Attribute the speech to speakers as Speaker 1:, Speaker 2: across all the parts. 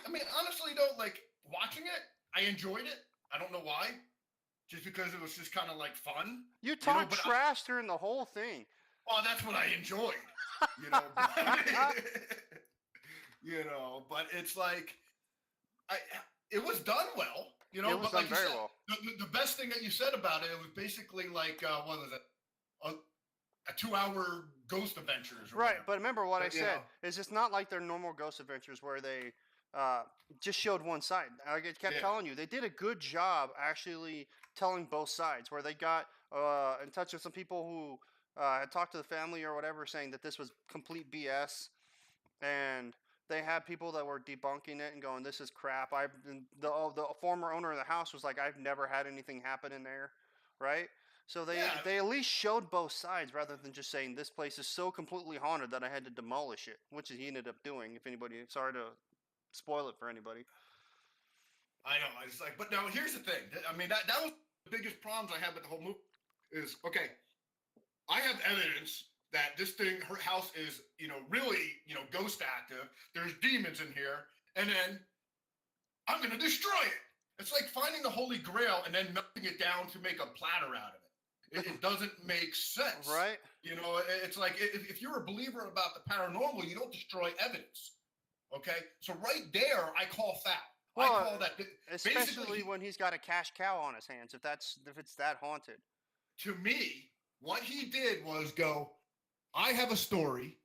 Speaker 1: I mean, honestly though, like watching it, I enjoyed it. I don't know why, just because it was just kind of like fun,
Speaker 2: You
Speaker 1: you know.
Speaker 2: talk trash during the whole thing.
Speaker 1: Well, that's what I enjoyed, you know. But it's like I, it was done well, you
Speaker 2: It
Speaker 1: know.
Speaker 2: was
Speaker 1: But
Speaker 2: done
Speaker 1: like you
Speaker 2: very
Speaker 1: said,
Speaker 2: well.
Speaker 1: the best thing that you said about it, it was basically like what was it, a, a 2 hour ghost adventures or
Speaker 2: Right,
Speaker 1: whatever.
Speaker 2: but remember what I
Speaker 1: But, you
Speaker 2: said
Speaker 1: know,
Speaker 2: is it's not like their normal ghost adventures where they just showed one side. I kept
Speaker 1: yeah,
Speaker 2: telling you they did a good job actually telling both sides. Where they got in touch with some people who had talked to the family or whatever, saying that this was complete BS, and they had people that were debunking it and going, "This is crap." The former owner of the house was like, "I've never had anything happen in there," right? So
Speaker 1: yeah.
Speaker 2: they at least showed both sides rather than just saying this place is so completely haunted that I had to demolish it, which he ended up doing. If anybody, sorry to spoil it for anybody.
Speaker 1: I know. It's like, but now here's the thing. I mean, that was the biggest problems I had with the whole movie. Is okay. I have evidence that this thing, her house is, really, ghost active. There's demons in here, and then I'm gonna destroy it. It's like finding the Holy Grail and then melting it down to make a platter out of it. It doesn't make sense.
Speaker 2: Right?
Speaker 1: It's like if you're a believer about the paranormal, you don't destroy evidence. Okay, so right there, I call foul. I
Speaker 2: Well,
Speaker 1: call that basically
Speaker 2: especially when he's got a cash cow on his hands. If it's that haunted.
Speaker 1: to me, what he did was go, I have a story.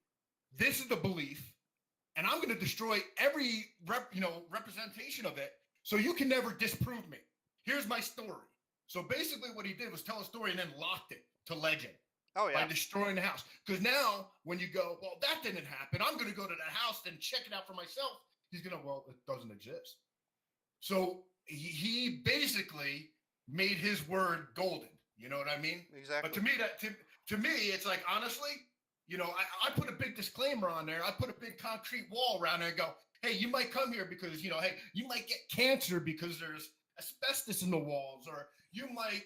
Speaker 1: This is the belief, and I'm going to destroy every representation of it, so you can never disprove me. Here's my story. So basically, what he did was tell a story and then locked it to legend
Speaker 2: Oh
Speaker 1: by
Speaker 2: yeah.
Speaker 1: destroying the house. Because now, when you go, well, that didn't happen. I'm going to go to that house and check it out for myself. He's going to, well, it doesn't exist. So he basically made his word golden. You know what I mean? But
Speaker 2: Exactly.
Speaker 1: to me, it's like honestly, I put a big disclaimer on there. I put a big concrete wall around there and go, hey, you might come here because hey, you might get cancer because there's asbestos in the walls, or you might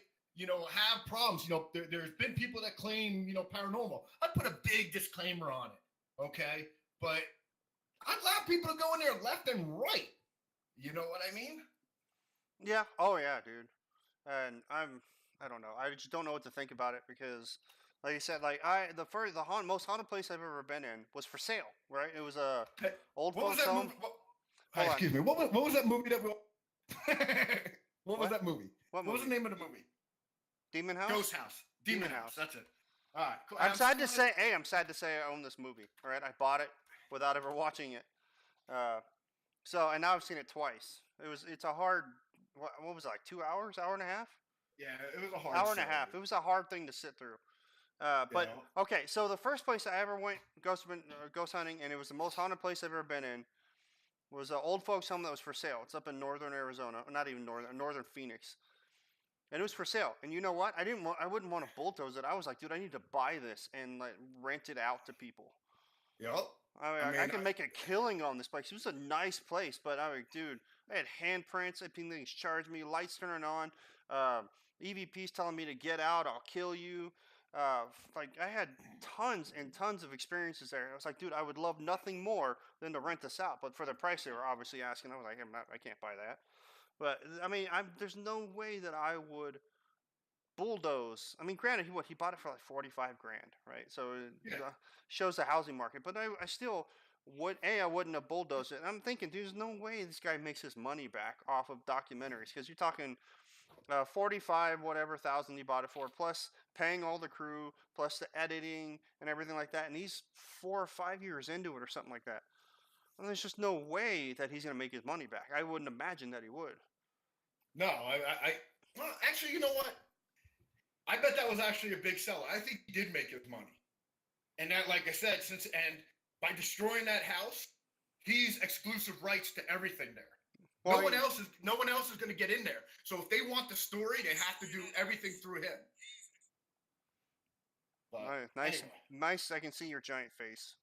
Speaker 1: have problems. There's been people that claim paranormal. I put a big disclaimer on it, okay? But I allow people to go in there left and right. You know what I mean?
Speaker 2: Yeah. Oh yeah, dude. And I don't know. I just don't know what to think about it because, like I said, like most haunted place I've ever been in was for sale. Right? It was a
Speaker 1: Hey,
Speaker 2: old
Speaker 1: what was
Speaker 2: folks
Speaker 1: that
Speaker 2: home.
Speaker 1: movie?
Speaker 2: Hold on.
Speaker 1: Excuse me. What was that movie that we? What was
Speaker 2: What?
Speaker 1: that movie?
Speaker 2: What
Speaker 1: What was the
Speaker 2: movie?
Speaker 1: name of the movie?
Speaker 2: Demon House.
Speaker 1: Ghost House. Demon
Speaker 2: Demon
Speaker 1: House.
Speaker 2: House.
Speaker 1: That's it. All right. Cool.
Speaker 2: I'm
Speaker 1: I'm
Speaker 2: sad
Speaker 1: just
Speaker 2: to
Speaker 1: trying to.
Speaker 2: say. Hey, I'm sad to say I own this movie. All right, I bought it without ever watching it. Uh, and now I've seen it twice. It's a hard. What was it, like 2 hours, hour and a half?
Speaker 1: Yeah, it was a hard
Speaker 2: Hour and a
Speaker 1: sell,
Speaker 2: half.
Speaker 1: dude.
Speaker 2: It was a hard thing to sit through. But
Speaker 1: Yeah.
Speaker 2: okay, so the first place I ever went ghost hunting, and it was the most haunted place I've ever been in, was an old folks home that was for sale. It's up in northern Arizona, not even northern Phoenix, and it was for sale. And you know what? I wouldn't want to bulldoze it. I was like, dude, I need to buy this and like rent it out to people.
Speaker 1: Yep.
Speaker 2: I mean,
Speaker 1: I
Speaker 2: I
Speaker 1: mean,
Speaker 2: can make a killing on this place. It was a nice place, but I mean, dude, I had handprints. Things charged me, lights turning on, EVPs telling me to get out. I'll kill you. Like I had tons and tons of experiences there. I was like, dude, I would love nothing more than to rent this out. But for the price they were obviously asking, I was like, I can't buy that. But I mean, there's no way that I would bulldoze. I mean, granted, he bought it for like 45 grand, right? So it
Speaker 1: yeah.
Speaker 2: shows the housing market. But I still I wouldn't have bulldozed it. And I'm thinking, there's no way this guy makes his money back off of documentaries because you're talking 45 whatever thousand he bought it for, plus paying all the crew, plus the editing and everything like that. And he's 4 or 5 years into it or something like that. And there's just no way that he's gonna make his money back. I wouldn't imagine that he would.
Speaker 1: No, well, actually, you know what? I bet that was actually a big seller. I think he did make his money. And that, like I said, by destroying that house, he's exclusive rights to everything there.
Speaker 2: Well,
Speaker 1: No one else is going to get in there. So if they want the story, they have to do everything through him. But
Speaker 2: nice,
Speaker 1: anyway,
Speaker 2: nice. I can see your giant face.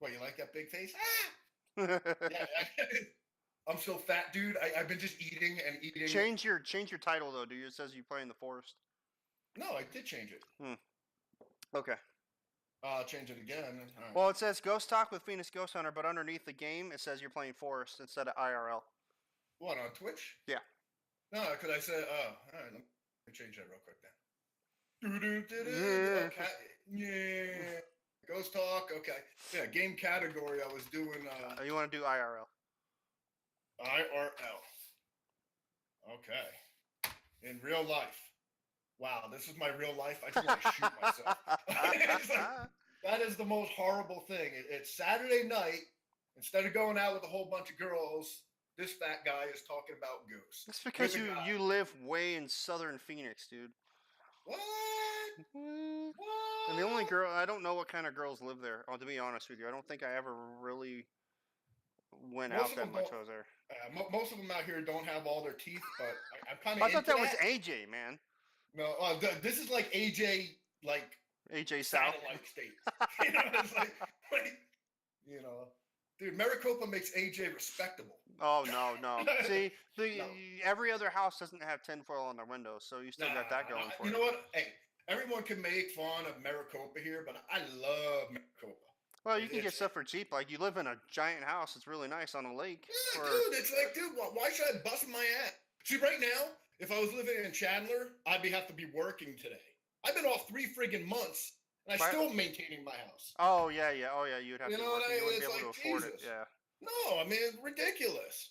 Speaker 1: well, you like that big face?
Speaker 2: change
Speaker 1: Yeah. I'm so fat, dude. I've been just eating and eating.
Speaker 2: your title though, dude. It says you play in the forest.
Speaker 1: No, I did change it.
Speaker 2: Okay.
Speaker 1: I'll change it again. All right.
Speaker 2: Well, it says Ghost Talk with Phoenix Ghost Hunter, but underneath the game, it says you're playing Forest instead of IRL.
Speaker 1: What, on Twitch?
Speaker 2: Yeah.
Speaker 1: No, because I said, all right, let me change that real quick then.
Speaker 2: Yeah.
Speaker 1: Okay. Yeah. Ghost Talk. Okay. Yeah, game category. I was doing
Speaker 2: You want to do IRL?
Speaker 1: IRL. Okay. In real life. Wow, this is my real life. I just want to shoot myself. It's like, that is the most horrible thing. It's Saturday night. Instead of going out with a whole bunch of girls, this fat guy is talking about ghosts.
Speaker 2: It's because
Speaker 1: With a guy.
Speaker 2: you live way in southern Phoenix, dude.
Speaker 1: What?
Speaker 2: And the only girl, I don't know what kind of girls live there. Oh, to be honest with you, I don't think I ever really went
Speaker 1: Most
Speaker 2: out
Speaker 1: of
Speaker 2: that
Speaker 1: them
Speaker 2: much.
Speaker 1: don't-
Speaker 2: I was there.
Speaker 1: Most of them out here don't have all their teeth, but I'm kind of.
Speaker 2: I thought that was AJ, man.
Speaker 1: No, this is like AJ, like
Speaker 2: AJ South.
Speaker 1: satellite state. You know, it's like, you know, dude, Maricopa makes AJ respectable.
Speaker 2: Oh no. See,
Speaker 1: No.
Speaker 2: every other house doesn't have tinfoil on their windows, so you still got that going for
Speaker 1: you
Speaker 2: you.
Speaker 1: know what? Hey, everyone can make fun of Maricopa here, but I love Maricopa.
Speaker 2: Well, you can get
Speaker 1: It's-
Speaker 2: stuff for cheap. Like you live in a giant house; it's really nice on a lake.
Speaker 1: Yeah, dude, it's like, dude, why should I bust my ass? See, right now, if I was living in Chandler, I'd have to be working today. I've been off 3 friggin' months, and I'm
Speaker 2: Right.
Speaker 1: still maintaining my house.
Speaker 2: Oh yeah. You'd have
Speaker 1: You
Speaker 2: to
Speaker 1: know
Speaker 2: work.
Speaker 1: what I
Speaker 2: You
Speaker 1: mean?
Speaker 2: wouldn't be
Speaker 1: It's
Speaker 2: able
Speaker 1: like,
Speaker 2: to afford it.
Speaker 1: Jesus.
Speaker 2: Yeah.
Speaker 1: No, I mean, it's ridiculous.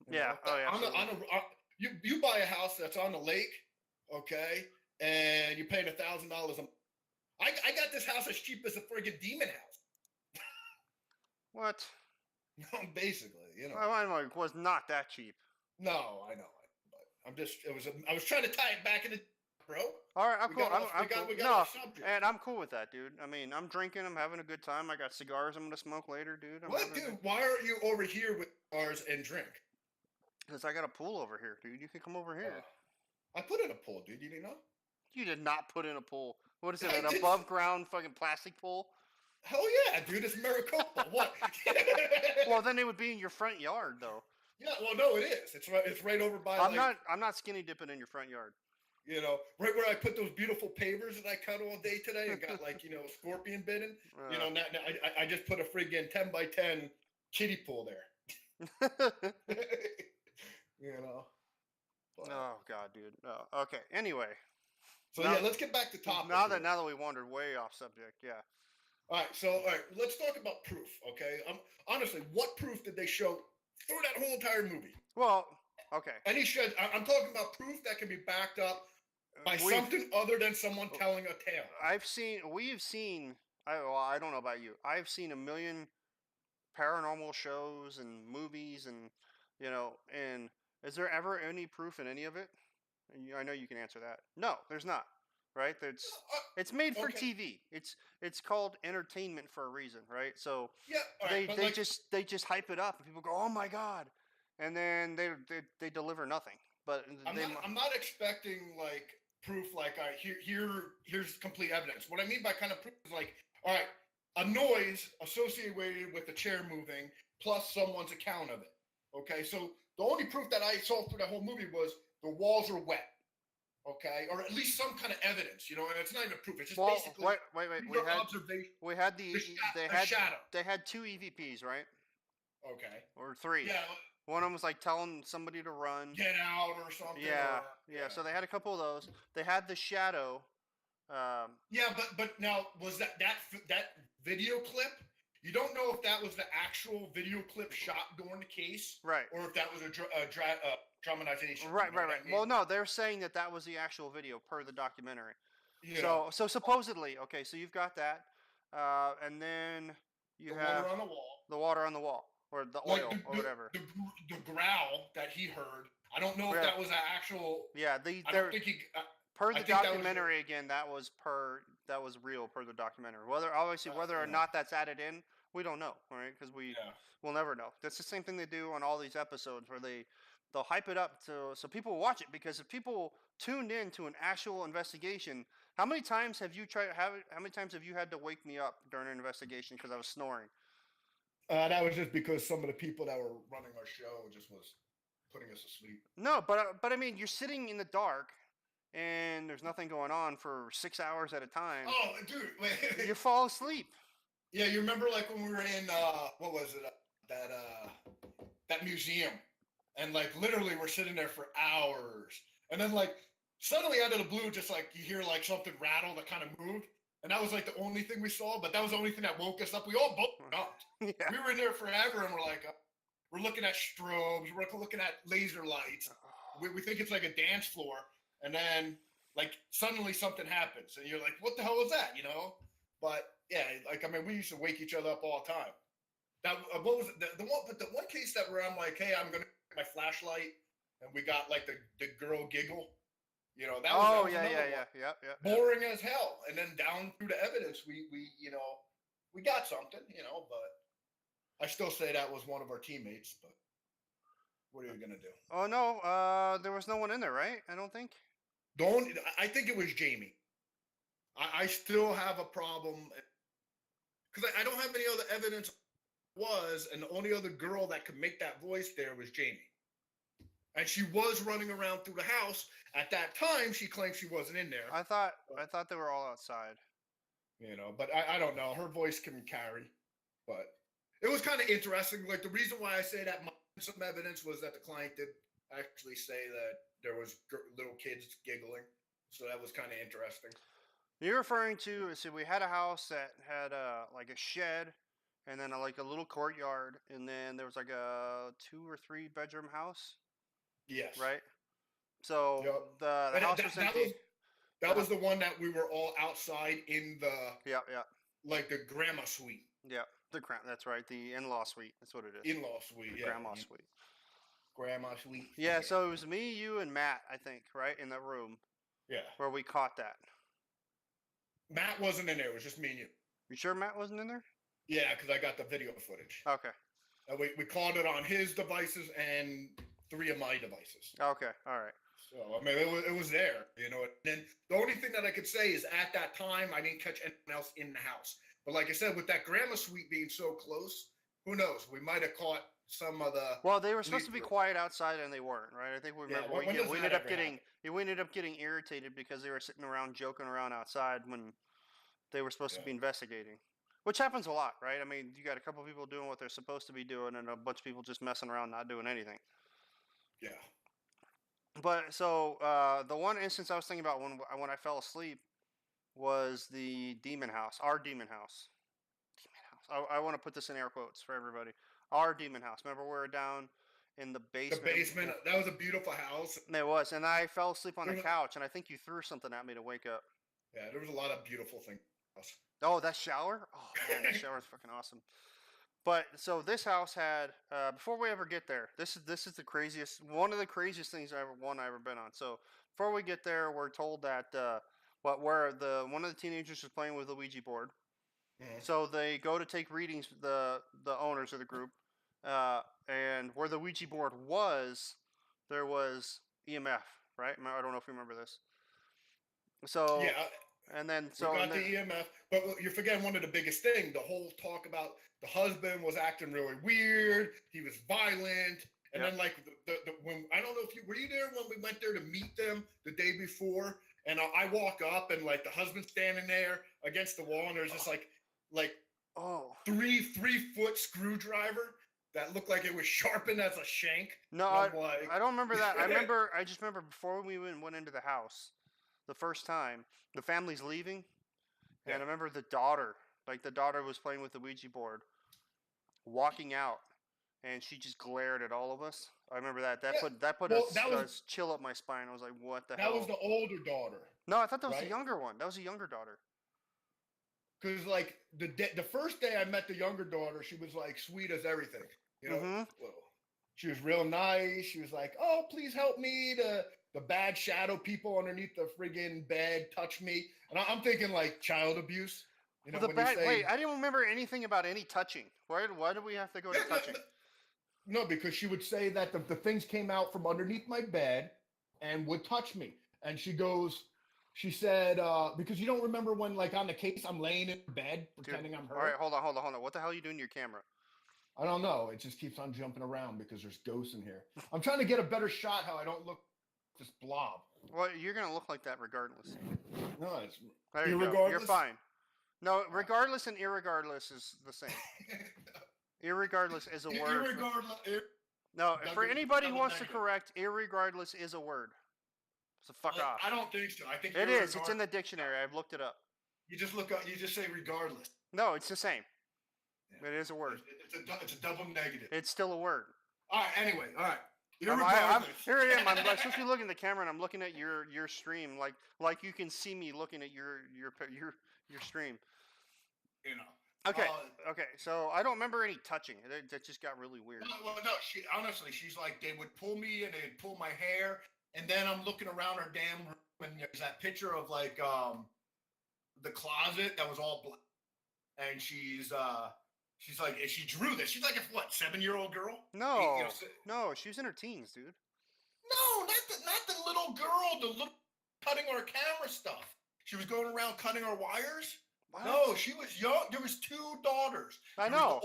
Speaker 1: You
Speaker 2: Yeah.
Speaker 1: know,
Speaker 2: Oh yeah.
Speaker 1: you buy a house that's on the lake, okay, and you're paying $1,000 a month. I got this house as cheap as a friggin' demon house.
Speaker 2: What?
Speaker 1: No, basically, you know.
Speaker 2: Mine was not that cheap.
Speaker 1: No, I know, but I'm just. I was trying to tie it back into, bro.
Speaker 2: All right, I'm
Speaker 1: We
Speaker 2: cool.
Speaker 1: got off-
Speaker 2: I'm
Speaker 1: we got-
Speaker 2: cool.
Speaker 1: we got
Speaker 2: No,
Speaker 1: off subject.
Speaker 2: and I'm cool with that, dude. I mean, I'm drinking. I'm having a good time. I got cigars. I'm gonna smoke later, dude.
Speaker 1: What, dude? Why aren't you over here with ours and drink?
Speaker 2: Because I got a pool over here, dude. You can come over here.
Speaker 1: I put in a pool, dude. You didn't know?
Speaker 2: You did not put in a pool. What is it?
Speaker 1: I
Speaker 2: An
Speaker 1: did.
Speaker 2: above ground fucking plastic pool?
Speaker 1: Hell yeah, dude! It's Maricopa. What?
Speaker 2: Well, then it would be in your front yard, though.
Speaker 1: Yeah, well, no, it is. It's right. It's right over by.
Speaker 2: I'm not skinny dipping in your front yard.
Speaker 1: You know, right where I put those beautiful pavers that I cut all day today and got scorpion bitten. You know, now I just put a friggin' 10 by 10 kiddie pool there. You know. But,
Speaker 2: Oh god, dude. Oh, okay. Anyway,
Speaker 1: so
Speaker 2: now-
Speaker 1: yeah, let's get back to topic.
Speaker 2: now
Speaker 1: here.
Speaker 2: that we wandered way off subject, yeah.
Speaker 1: All right, let's talk about proof, okay? Honestly, what proof did they show through that whole entire movie?
Speaker 2: Well, okay.
Speaker 1: I'm talking about proof that can be backed up by
Speaker 2: We've-
Speaker 1: something other than someone telling a tale.
Speaker 2: We've seen. I don't know about you. I've seen a million paranormal shows and movies, and and is there ever any proof in any of it? And I know you can answer that. No, there's not. Right? It's made for
Speaker 1: okay.
Speaker 2: TV. It's called entertainment for a reason, right? So
Speaker 1: Yeah, all right, but
Speaker 2: they just hype it up, and people go, "Oh my god," and then they deliver nothing. But
Speaker 1: I'm not expecting like proof. Like, all right, here's complete evidence. What I mean by kind of proof is like, all right, a noise associated with the chair moving plus someone's account of it. Okay, so the only proof that I saw through the whole movie was the walls are wet. Okay, or at least some kind of evidence, and it's not even proof. It's just basically
Speaker 2: wait.
Speaker 1: observation.
Speaker 2: We had
Speaker 1: shadow.
Speaker 2: They had 2 EVPs, right?
Speaker 1: Okay.
Speaker 2: Or 3.
Speaker 1: Yeah.
Speaker 2: One of them was like telling somebody to run.
Speaker 1: Get out or something.
Speaker 2: Yeah. So they had a couple of those. They had the shadow.
Speaker 1: Yeah, but now was that video clip? You don't know if that was the actual video clip shot during the case,
Speaker 2: Right.
Speaker 1: or if that was a dramatization.
Speaker 2: Right.
Speaker 1: You know what I mean?
Speaker 2: Well, no, they're saying that was the actual video per the documentary.
Speaker 1: Yeah.
Speaker 2: So supposedly, okay, so you've got that, and then you have
Speaker 1: water on the wall.
Speaker 2: the water on the wall, or the
Speaker 1: Like
Speaker 2: oil, or whatever.
Speaker 1: The growl that he heard. I don't know if that was an actual.
Speaker 2: Yeah,
Speaker 1: I don't think he.
Speaker 2: Per
Speaker 1: I
Speaker 2: the
Speaker 1: think that was
Speaker 2: documentary again, that was real per the documentary. Whether or
Speaker 1: yeah.
Speaker 2: not that's added in, we don't know, all right? Because we'll never know. That's the same thing they do on all these episodes where they'll hype it up so people will watch it. Because if people tuned in to an actual investigation, how many times have you had to wake me up during an investigation because I was snoring?
Speaker 1: That was just because some of the people that were running our show just was putting us asleep.
Speaker 2: No, but I mean, you're sitting in the dark. and there's nothing going on for 6 hours at a time,
Speaker 1: Oh, dude, wait.
Speaker 2: you fall asleep.
Speaker 1: Yeah, you remember like when we were in what was it? That that museum, and like literally we're sitting there for hours, and then like suddenly out of the blue, just like you hear like something rattle that kind of moved, and that was like the only thing we saw, but that was the only thing that woke us up. We all both up.
Speaker 2: Yeah.
Speaker 1: We were in there forever, and we're like, we're looking at strobes, we're looking at laser lights. We think it's like a dance floor, and then like suddenly something happens, and you're like, what the hell was that? You know? But yeah, like I mean, we used to wake each other up all the time. That what was it? The one, but the one case that where I'm like, hey, I'm gonna get my flashlight, and we got like the girl giggle. You know, that
Speaker 2: Oh
Speaker 1: was
Speaker 2: yeah,
Speaker 1: another
Speaker 2: yeah,
Speaker 1: one.
Speaker 2: yeah, yeah, yeah.
Speaker 1: Boring as hell. And then down through the evidence, we you know, we got something, you know, but I still say that was one of our teammates. But what are you gonna do?
Speaker 2: Oh no, there was no one in there, right? I don't think.
Speaker 1: Don't. I think it was Jamie. I still have a problem because I don't have any other evidence. Was and the only other girl that could make that voice there was Jamie. And she was running around through the house. At that time, she claimed she wasn't in there.
Speaker 2: I thought they were all outside.
Speaker 1: You know, but I don't know. Her voice can carry. But it was kind of interesting. Like the reason why I say that some evidence was that the client did actually say that there was little kids giggling. So that was kind of interesting.
Speaker 2: You're referring to? See, we had a house that had like a shed, and then like a little courtyard, and then there was like a 2 or 3 bedroom house,
Speaker 1: Yes.
Speaker 2: right? So
Speaker 1: Yep.
Speaker 2: the
Speaker 1: And
Speaker 2: house was empty.
Speaker 1: that was the one that we were all outside in the
Speaker 2: Yeah, yeah,
Speaker 1: like the grandma suite.
Speaker 2: yeah. That's right. The in-law suite. That's what it is.
Speaker 1: In-law suite,
Speaker 2: The
Speaker 1: yeah.
Speaker 2: grandma suite.
Speaker 1: Grandma suite.
Speaker 2: Yeah. So it was me, you, and Matt. I think right in that room
Speaker 1: Yeah.
Speaker 2: where we caught that.
Speaker 1: Matt wasn't in there. It was just me and you.
Speaker 2: You sure Matt wasn't in there?
Speaker 1: Yeah, because I got the video footage.
Speaker 2: Okay.
Speaker 1: And we caught it on his devices and 3 of my devices.
Speaker 2: Okay. All right.
Speaker 1: So I mean, it was there, you know. And then the only thing that I could say is at that time I didn't catch anyone else in the house. But like I said, with that grandma suite being so close, who knows? We might have caught some of the.
Speaker 2: Well, they were supposed to be quiet outside, and they weren't, right? I think we remember we ended up getting irritated because they were sitting around joking around outside when they were supposed to be investigating, which happens a lot, right? I mean, you got a couple of people doing what they're supposed to be doing, and a bunch of people just messing around, not doing anything.
Speaker 1: Yeah.
Speaker 2: But so the one instance I was thinking about when I fell asleep was the demon house, our demon house. Demon house. I want to put this in air quotes for everybody. Our demon house. Remember we were down in the basement.
Speaker 1: The basement. That was a beautiful house.
Speaker 2: It was, and I fell asleep on the couch, and I think you threw something at me to wake up.
Speaker 1: Yeah, there was a lot of beautiful things.
Speaker 2: Oh, that shower! Oh man, that shower is fucking awesome. But so this house had before we ever get there, this is the craziest, one of the craziest things I ever been on. So before we get there, we're told that one of the teenagers was playing with the Ouija board. Mm-hmm. So they go to take readings, the owners of the group, and where the Ouija board was, there was EMF, right? I don't know if you remember this. So
Speaker 1: yeah.
Speaker 2: And then
Speaker 1: we got the EMF, but you're forgetting one of the biggest things. The whole talk about the husband was acting really weird. He was violent, and then like the when I don't know if you were you there when we went there to meet them the day before, and I walk up and like the husband's standing there against the wall, and there's just like 3-foot screwdriver that looked like it was sharpened as a shank.
Speaker 2: No, I don't remember that. I just remember before we went into the house. The first time, the family's leaving, and I remember the daughter was playing with the Ouija board, walking out, and she just glared at all of us. I remember that. That put a chill up my spine. I was like, "What the hell?"
Speaker 1: That was the older daughter.
Speaker 2: No, I thought that was the younger one. That was a younger daughter.
Speaker 1: Because like the first day I met the younger daughter, she was like sweet as everything. You know, well, she was real nice. She was like, "Oh, please help me to." The bad shadow people underneath the friggin' bed touch me, and I'm thinking like child abuse. You know,
Speaker 2: wait, I didn't remember anything about any touching. Why do we have to go to touching?
Speaker 1: No, because she would say that the things came out from underneath my bed and would touch me. And she said, because you don't remember when like on the case I'm laying in bed pretending I'm her.
Speaker 2: All right, hold on. What the hell are you doing to your camera?
Speaker 1: I don't know. It just keeps on jumping around because there's ghosts in here. I'm trying to get a better shot how I don't look. this blob.
Speaker 2: Well, you're gonna look like that regardless.
Speaker 1: No, it's
Speaker 2: There you go. You're fine. No, regardless and irregardless is the same. Irregardless is a word. No, for anybody who wants to correct, irregardless is a word. So fuck off.
Speaker 1: I don't think so. I think
Speaker 2: it is. It's in the dictionary. I've looked it up.
Speaker 1: You just look up. You just say regardless.
Speaker 2: No, it's the same. Yeah. It is a word.
Speaker 1: It's a double negative.
Speaker 2: It's still a word.
Speaker 1: All right. Anyway. All right.
Speaker 2: Here I am. I'm supposed to be looking at the camera, and I'm looking at your stream, like you can see me looking at your stream.
Speaker 1: You know.
Speaker 2: Okay. Okay. So I don't remember any touching. That just got really weird.
Speaker 1: Well, no. She's like, they would pull me and they'd pull my hair, and then I'm looking around her damn room, and there's that picture of like the closet that was all black, and she's like, she drew this. She's like a 7-year-old girl?
Speaker 2: No, no, she was in her teens, dude.
Speaker 1: No, not the little girl, the little cutting our camera stuff. She was going around cutting our wires. What? No, she was young. There was 2 daughters.
Speaker 2: I know.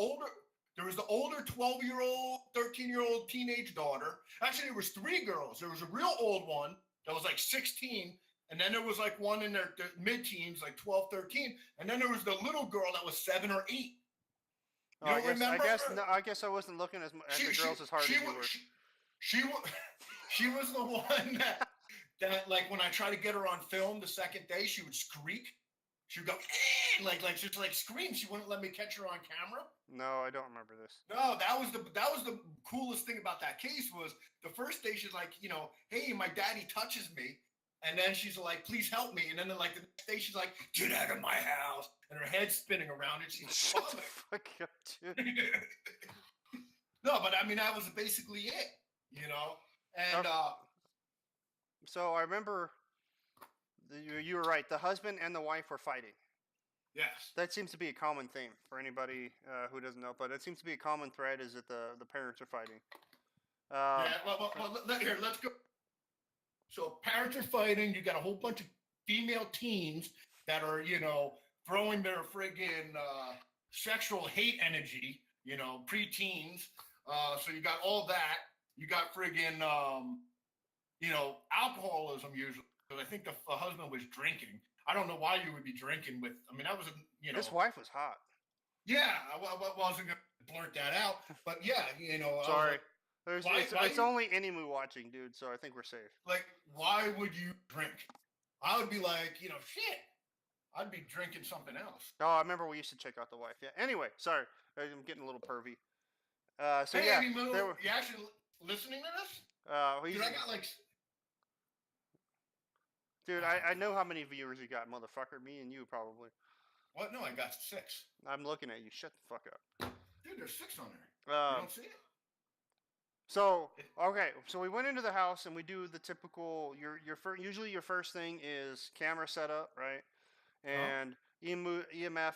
Speaker 1: There was the older 12-year-old, 13-year-old teenage daughter. Actually, there was 3 girls. There was a real old one that was like 16, and then there was like one in their mid-teens, like 12, 13, and then there was the little girl that was 7 or 8. You don't remember?
Speaker 2: I guess I wasn't looking at the girls as hard as you were.
Speaker 1: She was the one that like when I tried to get her on film the second day, she would squeak. She would go like just like scream. She wouldn't let me catch her on camera.
Speaker 2: No, I don't remember this.
Speaker 1: No, that was the coolest thing about that case was the first day she's like, hey, my daddy touches me. And then she's like, please help me. And then like the next day she's like, get out of my house. And her head's spinning around and she's
Speaker 2: fuck up, dude.
Speaker 1: No, but I mean, that was basically it, And
Speaker 2: so I remember you were right. The husband and the wife were fighting.
Speaker 1: Yes.
Speaker 2: That seems to be a common theme for anybody who doesn't know. But it seems to be a common thread is that the parents are fighting.
Speaker 1: Here, let's go. So parents are fighting. You got a whole bunch of female teens that are, throwing their friggin' sexual hate energy, preteens. So you got all that. You got friggin', alcoholism usually. Because I think the husband was drinking. I don't know why you would be drinking with. I mean, that was
Speaker 2: His wife was hot.
Speaker 1: Yeah, I wasn't gonna blurt that out, but yeah,
Speaker 2: Sorry. It's only Animu watching, dude, so I think we're safe.
Speaker 1: Like, why would you drink? I would be like, shit. I'd be drinking something else.
Speaker 2: Oh, I remember we used to check out the wife. Yeah. Anyway, sorry. I'm getting a little pervy.
Speaker 1: Hey, Animu, you actually listening to this? Dude, I got like...
Speaker 2: Dude, I know how many viewers you got, motherfucker. Me and you, probably.
Speaker 1: What? No, I got 6.
Speaker 2: I'm looking at you. Shut the fuck up.
Speaker 1: Dude, there's 6 on there. You don't see it?
Speaker 2: So, okay, so we went into the house and we do the typical, usually your first thing is camera setup, right? And EMF,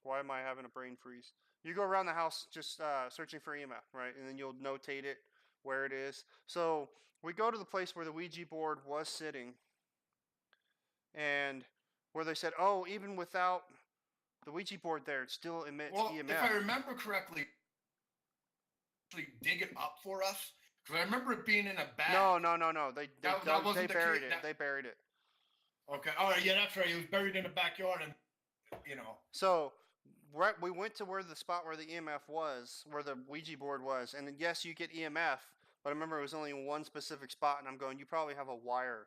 Speaker 2: why am I having a brain freeze? You go around the house just searching for EMF, right? And then you'll notate it, where it is. So we go to the place where the Ouija board was sitting and where they said, oh, even without the Ouija board there, it still emits EMF.
Speaker 1: If I remember correctly, dig it up for us? Because I remember it being in a bag.
Speaker 2: No. They buried it. They buried it.
Speaker 1: Okay. All right. Yeah, that's right. It was buried in the backyard, and
Speaker 2: So, right, we went to where the spot where the EMF was, where the Ouija board was, and then, yes, you get EMF, but I remember it was only in one specific spot, and I'm going, you probably have a wire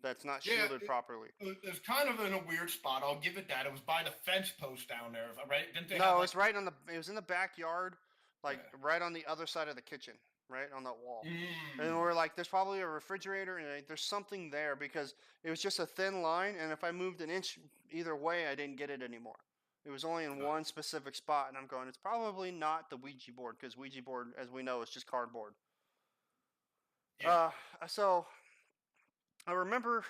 Speaker 2: that's not shielded properly.
Speaker 1: It's kind of in a weird spot. I'll give it that. It was by the fence post down there, right? Didn't they?
Speaker 2: No, it's right on it was in the backyard. Right on the other side of the kitchen, right on that wall. And we're like, there's probably a refrigerator and there's something there because it was just a thin line. And if I moved an inch either way, I didn't get it anymore. It was only in one specific spot. And I'm going, it's probably not the Ouija board because Ouija board, as we know, is just cardboard. Yeah. So I remember,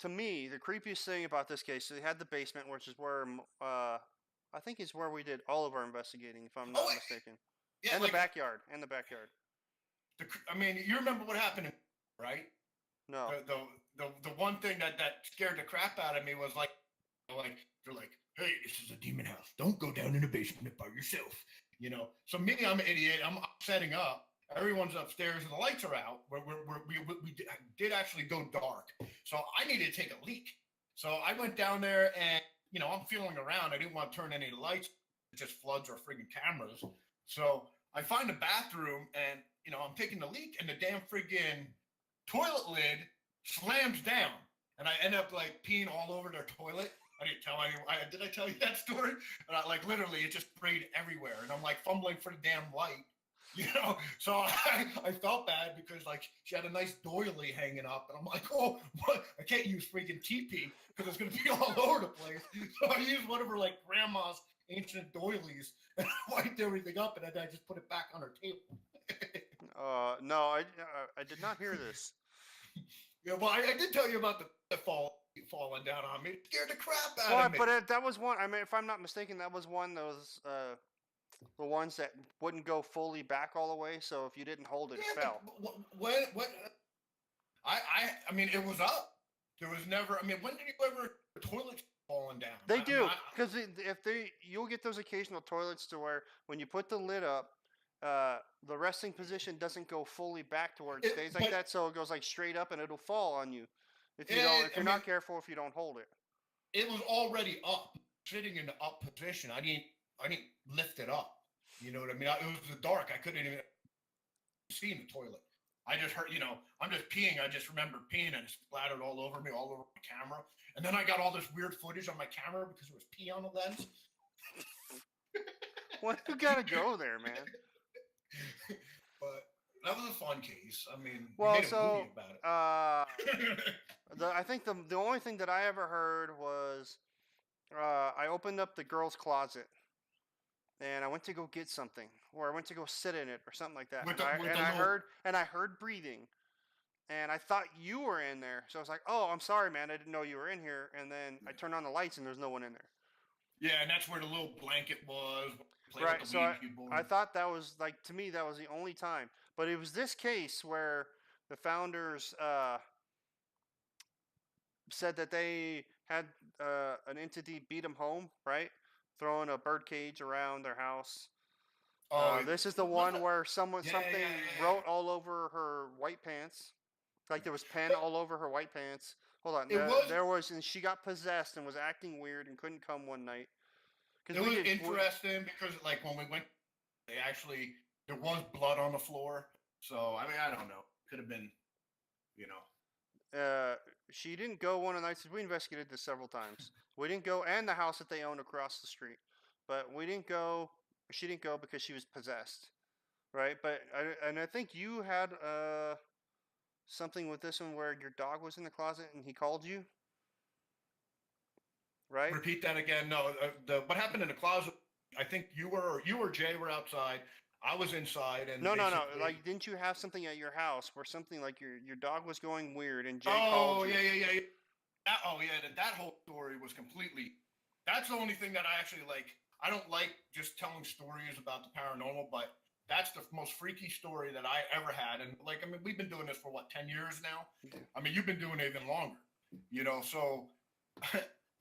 Speaker 2: to me, the creepiest thing about this case, so they had the basement, which is where... I think it's where we did all of our investigating, if I'm not mistaken. Yeah, and the backyard.
Speaker 1: I mean, you remember what happened, right?
Speaker 2: No.
Speaker 1: The one thing that scared the crap out of me was they're like, hey, this is a demon house. Don't go down in the basement by yourself. So me, I'm an idiot. I'm setting up, Everyone's upstairs and the lights are out. We did actually go dark. So I needed to take a leak. So I went down there and, I'm feeling around. I didn't want to turn any of the lights. It just floods our friggin' cameras. So I find a bathroom and, I'm taking the leak and the damn friggin' toilet lid slams down. And I end up like peeing all over their toilet. I didn't tell anyone. Did I tell you that story? And literally it just sprayed everywhere. And I'm like fumbling for the damn light. So I felt bad because like she had a nice doily hanging up, and I'm like, oh, what? I can't use freaking TP because it's gonna be all over the place. So I used one of her like grandma's ancient doilies and I wiped everything up, and then I just put it back on her table.
Speaker 2: No, I did not hear this.
Speaker 1: Yeah, well, I did tell you about the falling down on me. It scared the crap out of me.
Speaker 2: But that was one. I mean, if I'm not mistaken, that was one of those the ones that wouldn't go fully back all the way. So if you didn't hold it, it fell.
Speaker 1: What? I mean, it was up. There was never. I mean, when did you ever toilet falling down?
Speaker 2: They do, because you'll get those occasional toilets to where when you put the lid up, the resting position doesn't go fully back to where it stays like that, so it goes like straight up and it'll fall on you if you don't. If you're not careful, if you don't hold it.
Speaker 1: It was already up, sitting in the up position. I didn't lift it up. You know what I mean? It was the dark. I couldn't even see in the toilet. I just heard, I'm just peeing. I just remember peeing and it splattered all over me, all over my camera. And then I got all this weird footage on my camera because there was pee on the lens.
Speaker 2: Well, you gotta go there, man.
Speaker 1: But that was a fun case. I mean,
Speaker 2: well,
Speaker 1: made a movie about
Speaker 2: it. I think the only thing that I ever heard was I opened up the girl's closet and I went to go get something, or I went to go sit in it, or something like that. I heard breathing, and I thought you were in there. So I was like, "Oh, I'm sorry, man. I didn't know you were in here." And then I turned on the lights, and there's no one in there.
Speaker 1: Yeah, and that's where the little blanket was.
Speaker 2: Right. So I thought that was like, to me, that was the only time. But it was this case where the founders said that they had an entity beat them home, right? Throwing a bird cage around their house. Oh, this is the one where something wrote all over her white pants, like there was pen all over her white pants. Hold on, there was, and she got possessed and was acting weird and couldn't come one night.
Speaker 1: It was interesting because, like, when we went, there was blood on the floor. So I mean, I don't know. Could have been,
Speaker 2: She didn't go one of the nights. We investigated this several times. We didn't go, and the house that they own across the street. But we didn't go. She didn't go because she was possessed, right? But I think you had something with this one where your dog was in the closet and he called you, right?
Speaker 1: Repeat that again. No, what happened in the closet? I think you or Jay were outside. I was inside, and
Speaker 2: no. Like, didn't you have something at your house where something like your dog was going weird and Jay called you?
Speaker 1: Yeah. That whole story was completely. That's the only thing that I actually like. I don't like just telling stories about the paranormal, but that's the most freaky story that I ever had. And like, I mean, we've been doing this for what, 10 years now? I mean, you've been doing it even longer, so.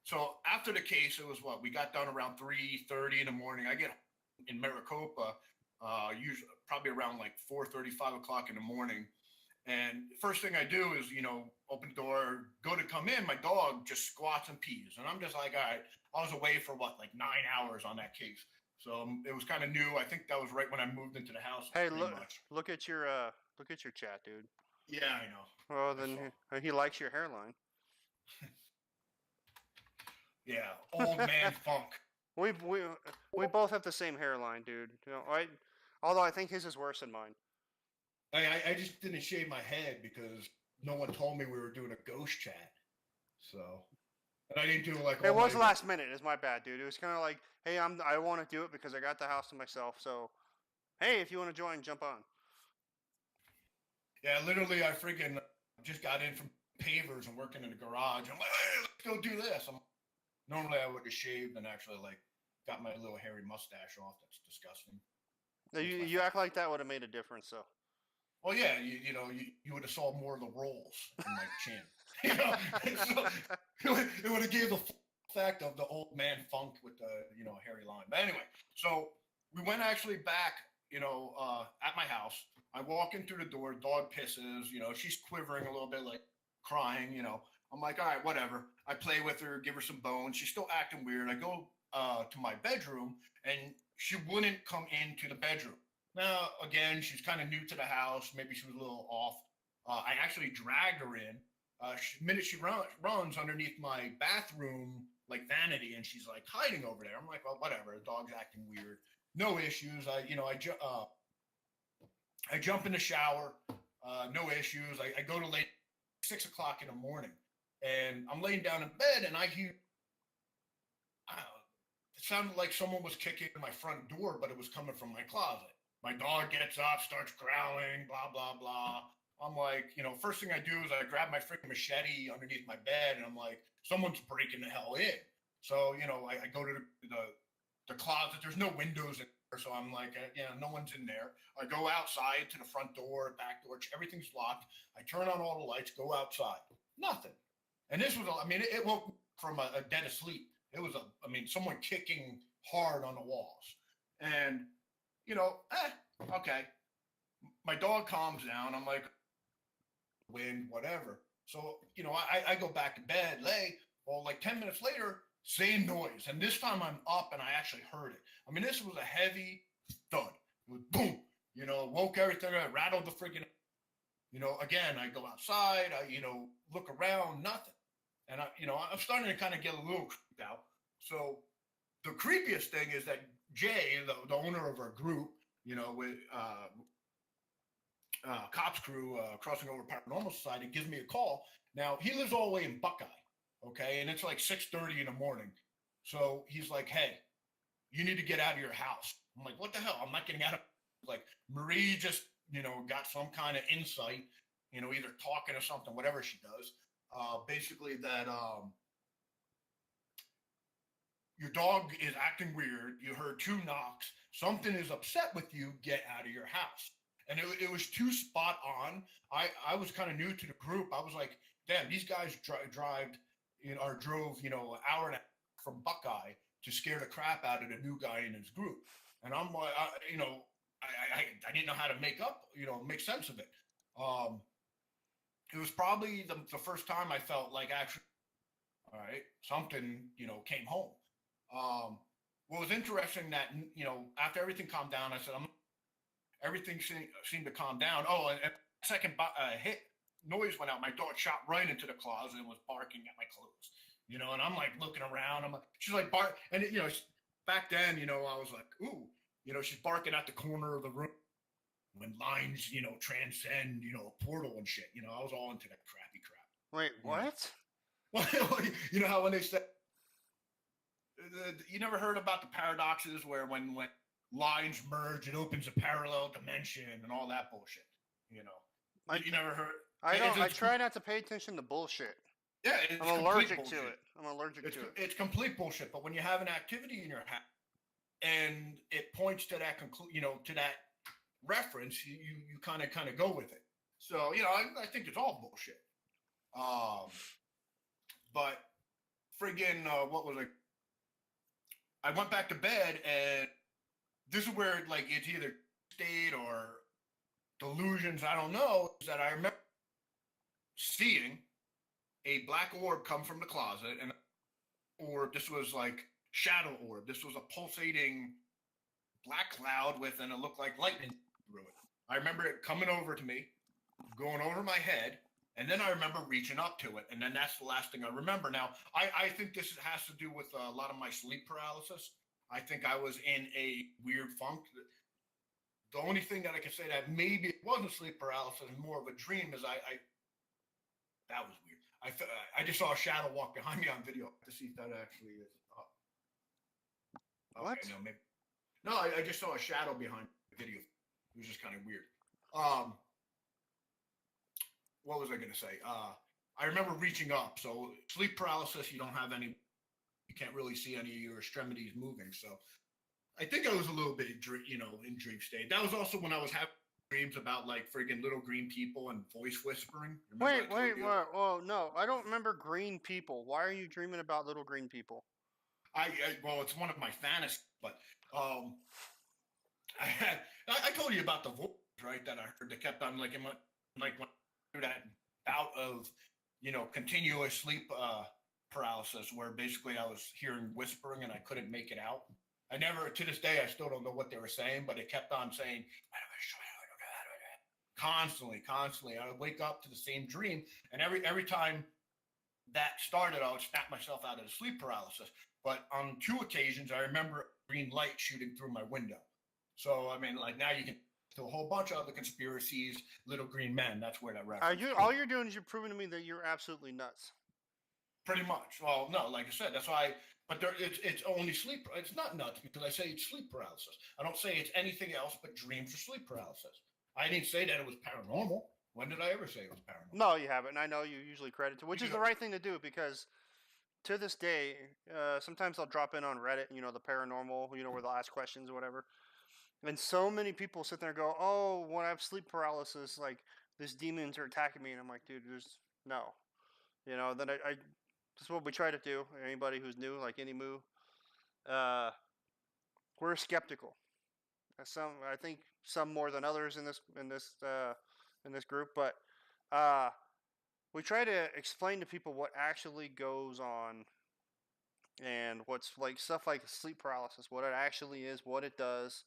Speaker 1: So after the case, it was what, we got done around 3:30 in the morning. I get in Maricopa, usually probably around like 4:30, 5 o'clock in the morning. And first thing I do is, open the door, go to come in. My dog just squats and pees. And I'm just like, all right, I was away for what, like 9 hours on that case. So it was kind of new. I think that was right when I moved into the house.
Speaker 2: Hey, look at your chat, dude.
Speaker 1: Yeah, I know.
Speaker 2: Well, then he likes your hairline.
Speaker 1: Yeah, old man funk.
Speaker 2: We both have the same hairline, dude. Although I think his is worse than mine.
Speaker 1: I just didn't shave my head because no one told me we were doing a ghost chat. So, and I didn't do like.
Speaker 2: It was last minute. It's my bad, dude. It was kind of like, hey, I want to do it because I got the house to myself. So, hey, if you want to join, jump on.
Speaker 1: Yeah, literally, I freaking just got in from pavers and working in the garage. I'm like, hey, let's go do this. Normally, I would have shaved and actually like got my little hairy mustache off. That's disgusting.
Speaker 2: You act like that would have made a difference, though.
Speaker 1: Well, yeah, you would have saw more of the rolls in my chin. So it would have gave the effect of the old man funk with the hairy line. But anyway, so we went actually back, at my house. I walk in through the door, dog pisses, she's quivering a little bit, like crying. I'm like, all right, whatever. I play with her, give her some bones. She's still acting weird. I go to my bedroom, and she wouldn't come into the bedroom. Now, again, she's kind of new to the house. Maybe she was a little off. I actually dragged her in. Minute she runs underneath my bathroom like vanity, and she's like hiding over there. I'm like, well, whatever. The dog's acting weird. No issues. I jump in the shower. No issues. I go to late 6 o'clock in the morning, and I'm laying down in bed, and I hear. It sounded like someone was kicking my front door, but it was coming from my closet. My dog gets up, starts growling, blah blah blah. I'm like, first thing I do is I grab my freaking machete underneath my bed, and I'm like, someone's breaking the hell in. So, I go to the closet. There's no windows in there, so I'm like, yeah, no one's in there. I go outside to the front door, back door, everything's locked. I turn on all the lights, go outside, nothing. And this was, it woke me from a dead asleep. It was someone kicking hard on the walls, and okay. My dog calms down. I'm like, wind, whatever. So, I go back to bed, lay. Well, like 10 minutes later, same noise. And this time I'm up and I actually heard it. This was a heavy thud. It was boom, woke everything up, rattled the freaking, again, I go outside, I, look around, nothing. And I'm starting to kind of get a little creeped out. So the creepiest thing is that Jay, the owner of our group, with cops crew crossing over Paranormal Society, gives me a call. Now he lives all the way in Buckeye, okay, and it's like 6:30 in the morning. So he's like, "Hey, you need to get out of your house." I'm like, "What the hell? I'm not getting out of." Like Marie just, got some kind of insight, either talking or something, whatever she does. Basically that your dog is acting weird. You heard 2 knocks. Something is upset with you. Get out of your house. And it was too spot on. I was kind of new to the group. I was like, damn, these guys drove, an hour and a half from Buckeye to scare the crap out of the new guy in his group. And I'm like, I didn't know how to make sense of it. It was probably the first time I felt like actually, all right, something, came home. What was interesting that, after everything calmed down, I said, everything seemed to calm down. Oh, and second hit noise went out. My dog shot right into the closet and was barking at my clothes, and I'm like looking around. She's like bark, and back then, I was like, ooh, she's barking at the corner of the room when lines, transcend, a portal and shit. I was all into that crappy crap.
Speaker 2: Wait, what?
Speaker 1: Well, you know how when they said, you never heard about the paradoxes where when lines merge, it opens a parallel dimension and all that bullshit. You never heard.
Speaker 2: I don't. I try not to pay attention to bullshit.
Speaker 1: Yeah,
Speaker 2: I'm allergic to it. I'm allergic to it.
Speaker 1: It's complete bullshit. But when you have an activity in your house and it points to that to that reference, you kind of go with it. So I think it's all bullshit. But friggin' what was it? I went back to bed, and this is where like it's either state or delusions. I don't know. Is that I remember seeing a black orb come from the closet, and orb. This was like shadow orb. This was a pulsating black cloud with, and it looked like lightning through it. I remember it coming over to me, going over my head, and then I remember reaching up to it, and then that's the last thing I remember. Now, I think this has to do with a lot of my sleep paralysis. I think I was in a weird funk. The only thing that I can say that maybe it wasn't sleep paralysis and more of a dream is that was weird. I just saw a shadow walk behind me on video to see if that actually is up. Okay,
Speaker 2: What?
Speaker 1: no, maybe. No, I just saw a shadow behind the video. It was just kind of weird. What was I going to say? I remember reaching up. So sleep paralysis, you don't have any, you can't really see any of your extremities moving. So I think I was a little bit, in dream state. That was also when I was having dreams about like friggin' little green people and voice whispering.
Speaker 2: Wait, well, no, I don't remember green people. Why are you dreaming about little green people?
Speaker 1: Well, it's one of my fantasies, but I told you about the voice. right, that I heard that kept on like in my like when that bout of continuous sleep paralysis where basically I was hearing whispering and I couldn't make it out. I never to this day I still don't know what they were saying, but it kept on saying constantly. I would wake up to the same dream, and every time that started, I would snap myself out of the sleep paralysis. But on two occasions, I remember green light shooting through my window. So I mean, like now you can do a whole bunch of other conspiracies, little green men. That's where that
Speaker 2: Are
Speaker 1: reference
Speaker 2: you
Speaker 1: came
Speaker 2: all
Speaker 1: from.
Speaker 2: you're doing is you're proving to me that you're absolutely nuts.
Speaker 1: Pretty much. Well, no, like I said, that's why. But it's only sleep. It's not nuts because I say it's sleep paralysis. I don't say it's anything else but dreams or sleep paralysis. I didn't say that it was paranormal. When did I ever say it was paranormal?
Speaker 2: No, you haven't. And I know you usually credit to, which is
Speaker 1: Because
Speaker 2: the right thing to do because to this day, sometimes I'll drop in on Reddit, the paranormal, where they'll ask questions or whatever. And so many people sit there and go, "Oh, when I have sleep paralysis, like these demons are attacking me," and I'm like, "Dude, there's no." Then I this is what we try to do. Anybody who's new, like any moo, uh, we're skeptical. I think some more than others in this group, but uh, we try to explain to people what actually goes on and what's like stuff like sleep paralysis, what it actually is, what it does.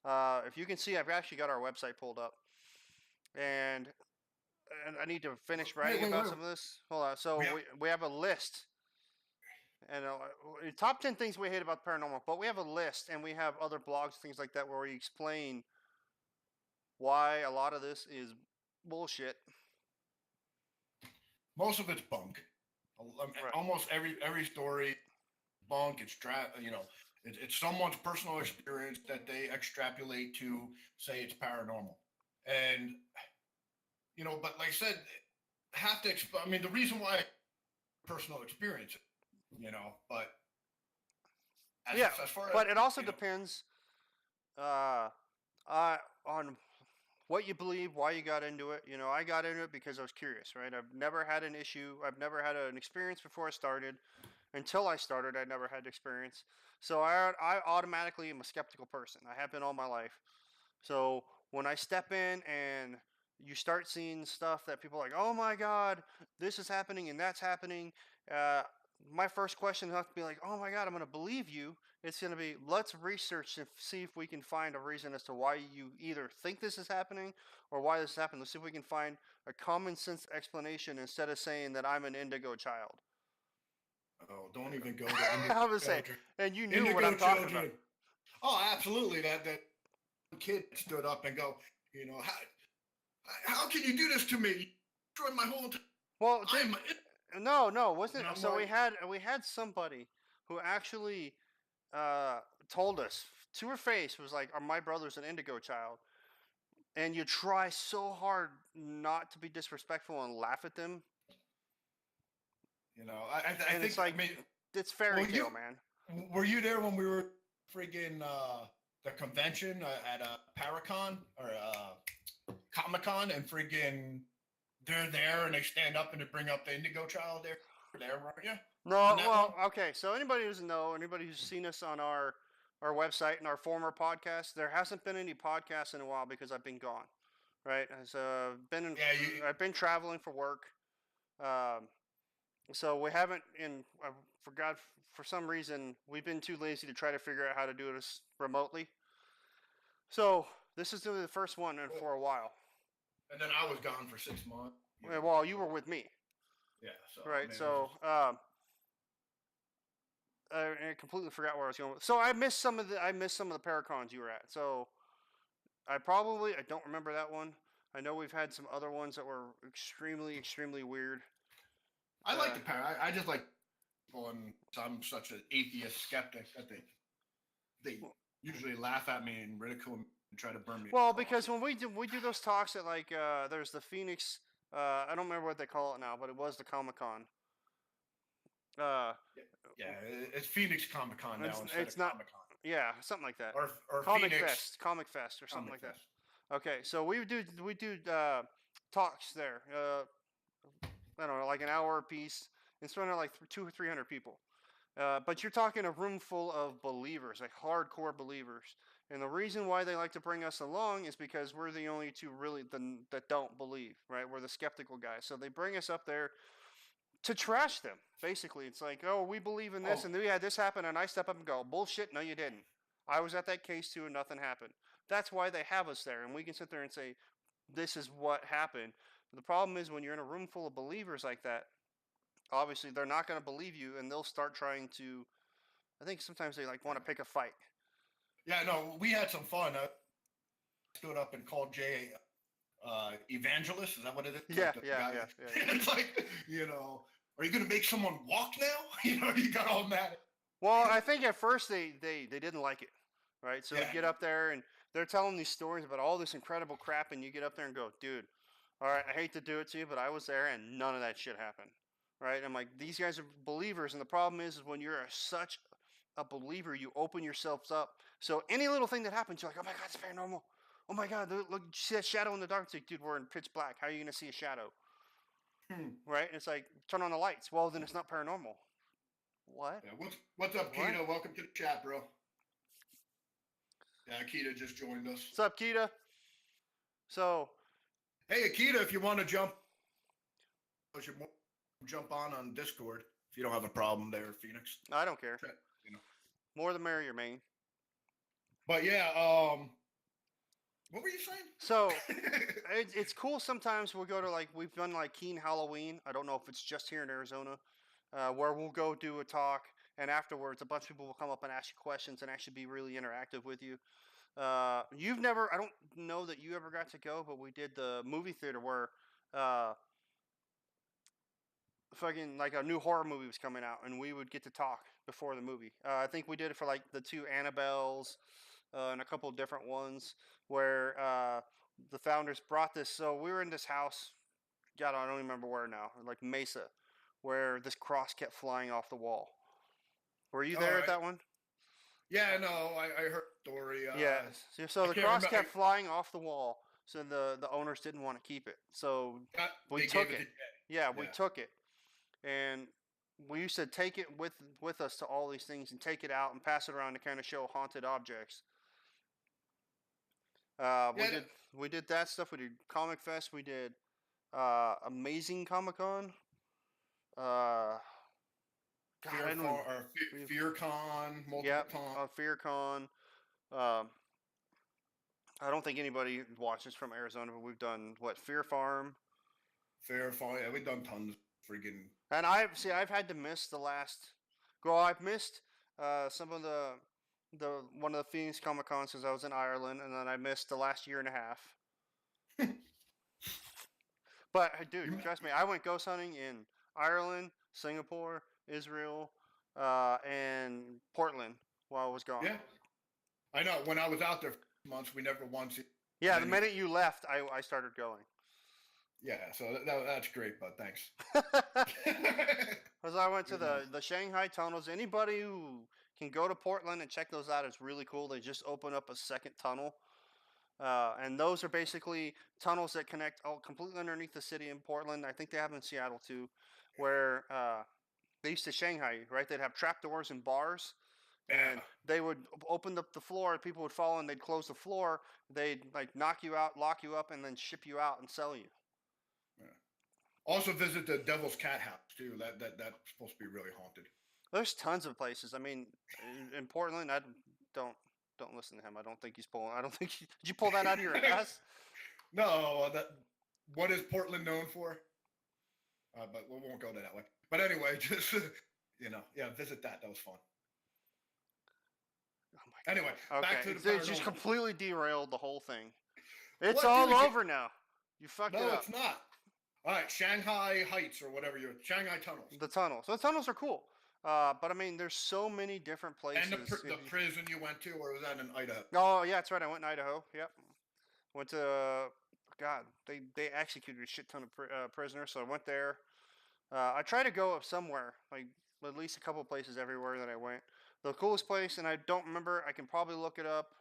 Speaker 2: If you can see, I've actually got our website pulled up, and I need to finish
Speaker 1: wait,
Speaker 2: writing
Speaker 1: wait,
Speaker 2: about
Speaker 1: wait.
Speaker 2: some of this. Hold on.
Speaker 1: We
Speaker 2: So
Speaker 1: have
Speaker 2: we have a list, and top 10 things we hate about paranormal. But we have a list, and we have other blogs, things like that, where we explain why a lot of this is bullshit.
Speaker 1: most of it's bunk.
Speaker 2: Right.
Speaker 1: Almost every story bunk. It's someone's personal experience that they extrapolate to say it's paranormal, and but like I said, have to. I mean, the reason why personal experience, but
Speaker 2: Yeah,
Speaker 1: as far as
Speaker 2: but it also depends uh, on what you believe, why you got into it. I got into it because I was curious, right? I've never had an issue. I've never had an experience before I started. Until I started, I never had experience. So I automatically am a skeptical person. I have been all my life. So when I step in and you start seeing stuff that people are like, oh my God, this is happening and that's happening. Uh, my first question has to be like, oh my God, I'm going to believe you. It's going to be, let's research and see if we can find a reason as to why you either think this is happening or why this happened. Let's see if we can find a common sense explanation instead of saying that I'm an indigo child.
Speaker 1: oh, don't even go to indigo
Speaker 2: I would say,
Speaker 1: children.
Speaker 2: and you knew what
Speaker 1: Indigo
Speaker 2: I'm talking about.
Speaker 1: children. Oh, absolutely. That kid stood up and go, how can you do this to me? You destroyed my whole.
Speaker 2: Well,
Speaker 1: I'm.
Speaker 2: no, wasn't
Speaker 1: And
Speaker 2: it?
Speaker 1: I'm
Speaker 2: So
Speaker 1: like,
Speaker 2: we had somebody who actually told us to her face was like, "My brother's an indigo child," and you try so hard not to be disrespectful and laugh at them,
Speaker 1: I
Speaker 2: and it's
Speaker 1: think.
Speaker 2: like
Speaker 1: I mean,
Speaker 2: it's fairy
Speaker 1: well,
Speaker 2: tale, man.
Speaker 1: were you there when we were friggin' the convention at Paracon or Comic Con and friggin' they're there and they stand up and they bring up the Indigo Child there, weren't you? On
Speaker 2: No,
Speaker 1: that one?
Speaker 2: well, okay. So anybody who doesn't know, anybody who's seen us on our website and our former podcast, there hasn't been any podcasts in a while because I've been gone. Right, so
Speaker 1: Yeah,
Speaker 2: I've been traveling for work. Um, So we haven't, and I forgot for some reason we've been too lazy to try to figure out how to do this remotely. So this is the first one for a while.
Speaker 1: and then I was gone for 6 months.
Speaker 2: Well, you were with me,
Speaker 1: Yeah. So I
Speaker 2: right?
Speaker 1: mean, it was
Speaker 2: So
Speaker 1: just
Speaker 2: I completely forgot where I was going. So I missed some of the Paracons you were at. So I don't remember that one. I know we've had some other ones that were extremely weird.
Speaker 1: I like the power. I just like people, and I'm such an atheist skeptic that they usually laugh at me and ridicule me and try to burn me.
Speaker 2: Well,
Speaker 1: at the cross.
Speaker 2: because when we do those talks at like there's the Phoenix, I don't remember what they call it now, but it was the Comic Con. Uh,
Speaker 1: Yeah, it's Phoenix Comic Con now instead
Speaker 2: it's
Speaker 1: of
Speaker 2: not,
Speaker 1: Comic Con
Speaker 2: yeah, something like that.
Speaker 1: or Phoenix
Speaker 2: Comic Fest, or something
Speaker 1: Comic
Speaker 2: like that.
Speaker 1: Fest.
Speaker 2: Okay, so we do talks there. I don't know, like an hour a piece, in front of like 200 or 300 people. But you're talking a room full of believers, like hardcore believers, And the reason why they like to bring us along is because we're the only two really that don't believe, right? We're the skeptical guys. So they bring us up there to trash them. Basically, it's like, oh, we believe in this,
Speaker 1: Oh,
Speaker 2: and we had this happen, and I step up and go, bullshit. No, you didn't. I was at that case too, and nothing happened. That's why they have us there, and we can sit there and say, this is what happened. But the problem is when you're in a room full of believers like that, obviously they're not going to believe you, and they'll start trying to. I think sometimes they like want to pick a fight.
Speaker 1: yeah, no, we had some fun. I stood up and called Jay evangelist. Is that what it is?
Speaker 2: Yeah,
Speaker 1: Like the
Speaker 2: yeah,
Speaker 1: guy.
Speaker 2: yeah, yeah.
Speaker 1: It's like, are you going to make someone walk now? You got all mad.
Speaker 2: Well, I think at first they didn't like it, right? So
Speaker 1: Yeah.
Speaker 2: we get up there and they're telling these stories about all this incredible crap, and you get up there and go, dude, all right, I hate to do it to you, but I was there and none of that shit happened, right? I'm like, these guys are believers, and the problem is when you're such a believer, you open yourselves up. So any little thing that happens, you're like, oh my god, it's paranormal. Oh my god, look, you see that shadow in the dark? It's like, dude, we're in pitch black. How are you gonna see a shadow? Right? And it's like, turn on the lights. Well, then it's not paranormal. What?
Speaker 1: Yeah. What's up,
Speaker 2: What?
Speaker 1: Keita? Welcome to the chat, bro. Yeah, Akita just joined us.
Speaker 2: What's up, Kita? So,
Speaker 1: Hey, Akita, if you want to jump on Discord. If you don't have a problem there, Phoenix.
Speaker 2: I don't care.
Speaker 1: You know.
Speaker 2: More the merrier, man.
Speaker 1: But yeah, what were you saying?
Speaker 2: So, it's cool sometimes we'll go to we've done Keen Halloween. I don't know if it's just here in Arizona, where we'll go do a talk, and afterwards a bunch of people will come up and ask you questions and actually be really interactive with you. I don't know that you ever got to go, but we did the movie theater where fucking a new horror movie was coming out, and we would get to talk before the movie. I think we did it for the two Annabelles and a couple of different ones where the founders brought this. So we were in this house, God, I don't even remember where now, like Mesa, where this cross kept flying off the wall. Were you there at that one?
Speaker 1: Yeah, no, I heard the story.
Speaker 2: Yeah, so the cross kept flying off the wall, so the owners didn't want to keep it. So we took it. Yeah, we took it, and we used to take it with us to all these things and take it out and pass it around to kind of show haunted objects. We did that stuff. We did Comic Fest. We did Amazing Comic Con.
Speaker 1: FearCon, multiple con.
Speaker 2: FearCon. I don't think anybody watches from Arizona, but we've done Fear Farm.
Speaker 1: Yeah, we've done tons. Freaking.
Speaker 2: And I've had to miss the last. Well, I've missed some of the one of the Phoenix Comic Cons because I was in Ireland, and then I missed the last year and a half. But dude, trust me, I went ghost hunting in Ireland, Singapore, Israel, and Portland while I was gone.
Speaker 1: Yeah, I know. When I was out there for months, we never once.
Speaker 2: Yeah, the minute you left, I started going.
Speaker 1: Yeah, so that's great, bud. Thanks.
Speaker 2: Because I went to the Shanghai tunnels. Anybody who can go to Portland and check those out, it's really cool. They just opened up a second tunnel. And those are basically tunnels that connect completely underneath the city in Portland. I think they have in Seattle too, where they used to Shanghai, right? They'd have trapdoors and bars. And they would open up the floor, people would fall in, they'd close the floor, they'd knock you out, lock you up, and then ship you out and sell you.
Speaker 1: Also visit the Devil's Cat House too. That's supposed to be really haunted.
Speaker 2: There's tons of places. I mean, in Portland, I don't listen to him. I don't think he's pulling. I don't think did you pull that out of your ass?
Speaker 1: No, what is Portland known for? But we won't go to that way. But anyway, just visit that. That was fun.
Speaker 2: Oh my God. Anyway,
Speaker 1: back to the
Speaker 2: it just completely derailed the whole thing. It's all over now. You fucked it up.
Speaker 1: No, it's not. All right, Shanghai Heights or whatever Shanghai tunnels.
Speaker 2: The tunnels. The tunnels are cool. But I mean, there's so many different places.
Speaker 1: And the prison you went to, or was that in Idaho?
Speaker 2: Oh yeah, that's right. I went in Idaho. Yep. Went to God. They executed a shit ton of prisoners, so I went there. I try to go somewhere, at least a couple places everywhere that I went. The coolest place, and I don't remember. I can probably look it up.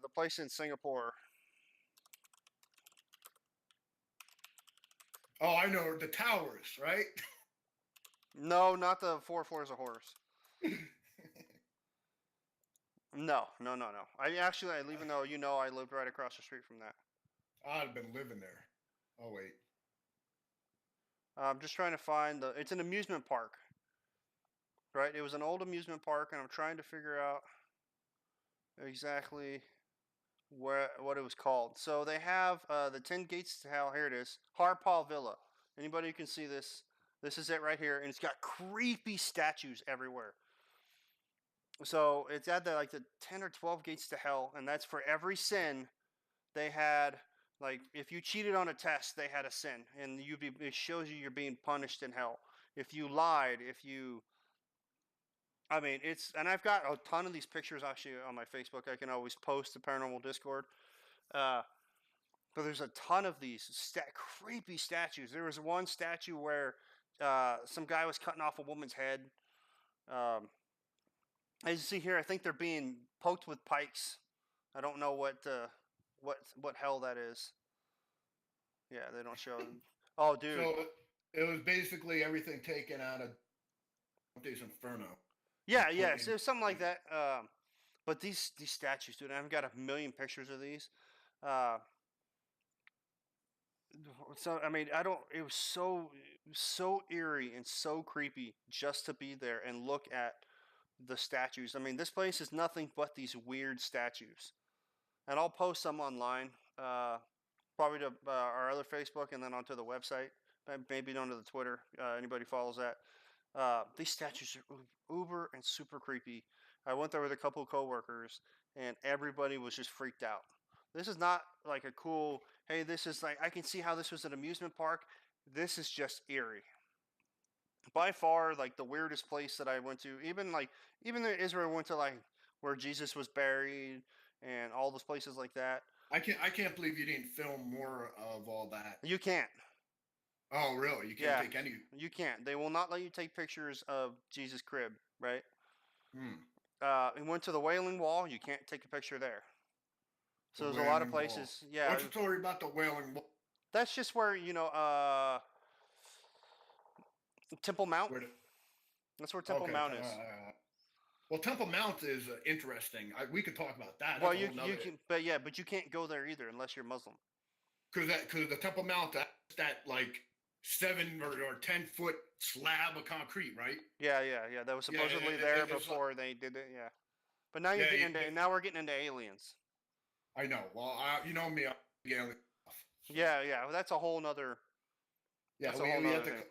Speaker 2: The place in Singapore.
Speaker 1: Oh, I know the towers, right?
Speaker 2: No, not the 4 floors of horrors. No. Even though I lived right across the street from that.
Speaker 1: I'd been living there. Oh wait.
Speaker 2: I'm just trying to find it's an amusement park, right? It was an old amusement park, and I'm trying to figure out exactly what it was called. So they have the 10 Gates to Hell. Here it is, Harpal Villa. Anybody who can see this, this is it right here, and it's got creepy statues everywhere. So it's at the 10 or 12 gates to hell, and that's for every sin. They had, like, if you cheated on a test, they had a sin, and it shows you're being punished in hell. If you lied, and I've got a ton of these pictures actually on my Facebook. I can always post the Paranormal Discord. Uh, but there's a ton of these creepy statues. There was one statue where some guy was cutting off a woman's head. Um, as you see here, I think they're being poked with pikes. I don't know what hell that is. Yeah, they don't show. Oh, dude.
Speaker 1: So it was basically everything taken out of Dante's Inferno.
Speaker 2: Yeah, so something like that. But these statues, dude, I've got a million pictures of these. So I mean, I don't. It was so eerie and so creepy just to be there and look at the statues. I mean, this place is nothing but these weird statues, and I'll post some online, probably to our other Facebook and then onto the website, maybe onto the Twitter. Anybody follows that? These statues are uber and super creepy. I went there with a couple of coworkers, and everybody was just freaked out. This is not like a cool, hey, this is like, I can see how this was an amusement park. This is just eerie. By far, like, the weirdest place that I went to, even in Israel, went to, like, where Jesus was buried and all those places like that.
Speaker 1: I can't believe you didn't film more of all that.
Speaker 2: You can't.
Speaker 1: Oh, really? You can't take any.
Speaker 2: You can't. They will not let you take pictures of Jesus' crib, right? We went to the Wailing Wall. You can't take a picture there. So there's a lot of places.
Speaker 1: Wall.
Speaker 2: Yeah.
Speaker 1: What's the story about the Wailing Wall?
Speaker 2: That's just where Temple Mount. That's where Temple Mount is.
Speaker 1: Well, Temple Mount is interesting. We could talk about that.
Speaker 2: Well, you can, but you can't go there either unless you're Muslim.
Speaker 1: Because the Temple Mount, that like 7 or 10 foot slab of concrete, right?
Speaker 2: Yeah. That was supposedly there before they did it. Yeah, but now now we're getting into aliens.
Speaker 1: I know. Well, you know me.
Speaker 2: Yeah. Well, that's a whole nother.
Speaker 1: Yeah,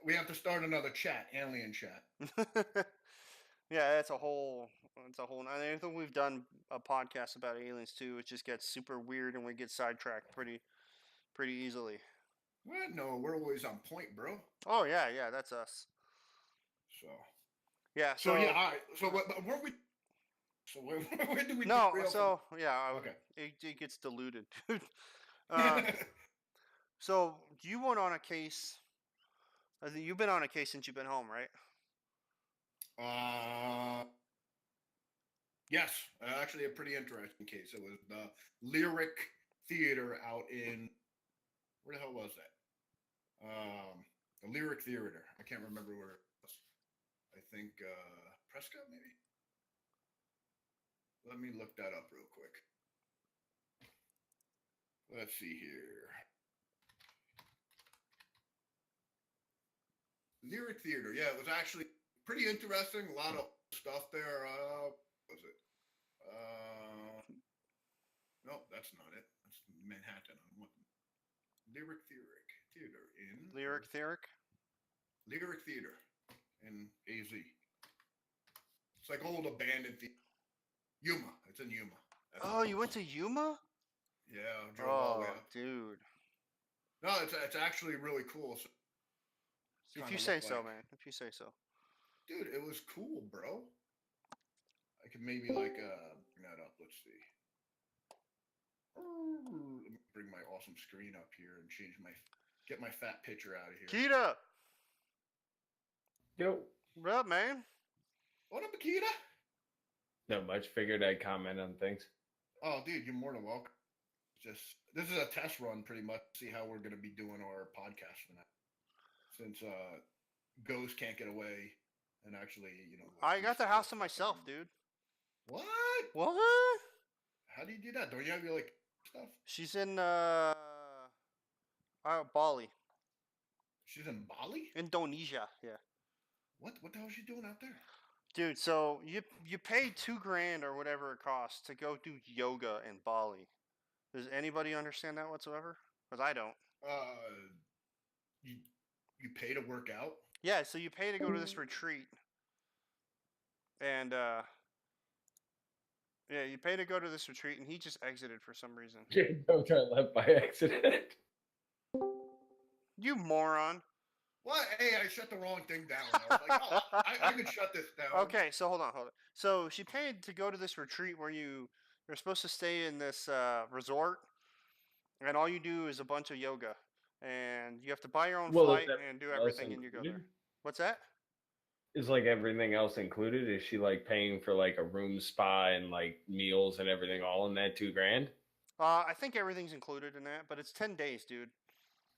Speaker 1: we have to start another chat, alien chat.
Speaker 2: Yeah, that's a whole. I think we've done a podcast about aliens too. It just gets super weird and we get sidetracked pretty easily.
Speaker 1: Well, no, we're always on point, bro.
Speaker 2: Oh yeah, that's us.
Speaker 1: So.
Speaker 2: Yeah.
Speaker 1: So yeah, all right. So where we? So where do we?
Speaker 2: No. So yeah.
Speaker 1: Okay.
Speaker 2: It gets diluted. So you went on a case. I think you've been on a case since you've been home, right?
Speaker 1: Yes, actually a pretty interesting case. It was the Lyric Theater out in, where the hell was that? The Lyric Theater. I can't remember where it was. I think Prescott, maybe. Let me look that up real quick. Let's see here. Lyric Theater. Yeah, it was actually pretty interesting. A lot of stuff there. Was it? No, that's not it. That's Manhattan. Lyric Theater in
Speaker 2: Lyric Theater
Speaker 1: in AZ. It's like old abandoned theater. Yuma. It's in Yuma.
Speaker 2: Oh, you went to Yuma?
Speaker 1: Yeah, I drove all the way up.
Speaker 2: Dude.
Speaker 1: No, it's actually really cool. So
Speaker 2: if you say so, man. If you say so.
Speaker 1: Dude, it was cool, bro. I could maybe bring that up. Let's see. Let me bring my awesome screen up here and get my fat picture out of here.
Speaker 2: Keita!
Speaker 3: Yo.
Speaker 2: What up, man?
Speaker 1: What up, Keita?
Speaker 3: Not much. Figured I'd comment on things.
Speaker 1: Oh, dude, you're more than welcome. This is a test run, pretty much. See how we're going to be doing our podcast tonight. Since Ghost can't get away, and actually,
Speaker 2: I
Speaker 1: do
Speaker 2: got the
Speaker 1: stuff
Speaker 2: house to
Speaker 1: like
Speaker 2: myself, dude.
Speaker 1: What?
Speaker 2: What?
Speaker 1: How do you do that? Don't you have your stuff?
Speaker 2: She's in Bali,
Speaker 1: She's in Bali.
Speaker 2: Indonesia. Yeah.
Speaker 1: What the hell is she doing out there?
Speaker 2: Dude, so you pay $2,000 or whatever it costs to go do yoga in Bali. Does anybody understand that whatsoever? Because I don't.
Speaker 1: You you pay to work out.
Speaker 2: Yeah, so you pay to go to this retreat, and yeah, you pay to go to this retreat, and he just exited for some reason.
Speaker 3: Dotar left by accident.
Speaker 2: You moron.
Speaker 1: What? Hey, I shut the wrong thing down. I was like, oh, I can shut this down.
Speaker 2: Okay, so hold on. So she paid to go to this retreat where you're supposed to stay in this resort, and all you do is a bunch of yoga, and you have to buy your own
Speaker 3: Well, is
Speaker 2: flight and do
Speaker 3: everything else
Speaker 2: everything, and you go
Speaker 3: included?
Speaker 2: there. What's that?
Speaker 3: Is like everything else included? Is she like paying for like a room, spa, and like meals and everything all in that $2,000?
Speaker 2: I think everything's included in that, but it's 10 days, dude.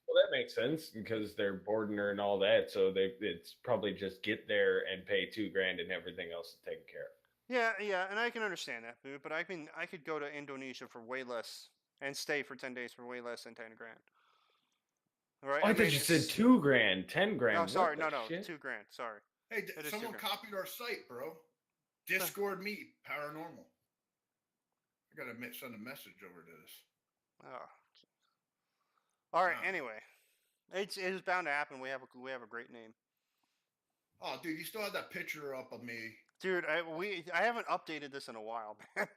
Speaker 3: Well, that makes sense because they're boarding her and all that, so it's probably just get there and pay $2,000 and everything else is taken care of.
Speaker 2: Yeah, and I can understand that, dude. But I could go to Indonesia for way less and stay for 10 days for way less than 10 grand. Right?
Speaker 3: Oh, I thought you said $2,000, $10,000.
Speaker 2: No, sorry,
Speaker 3: What the
Speaker 2: no,
Speaker 3: shit?
Speaker 2: 2 grand. Sorry.
Speaker 1: Hey,
Speaker 2: It is
Speaker 1: someone
Speaker 2: $2,000.
Speaker 1: copied our site, bro. Discord me, Paranormal. I gotta send a message over to this.
Speaker 2: Oh. All right.
Speaker 1: Oh.
Speaker 2: Anyway, it's bound to happen. We have a great name,
Speaker 1: Oh, dude, you still have that picture up of me.
Speaker 2: dude. I haven't updated this in a while, man.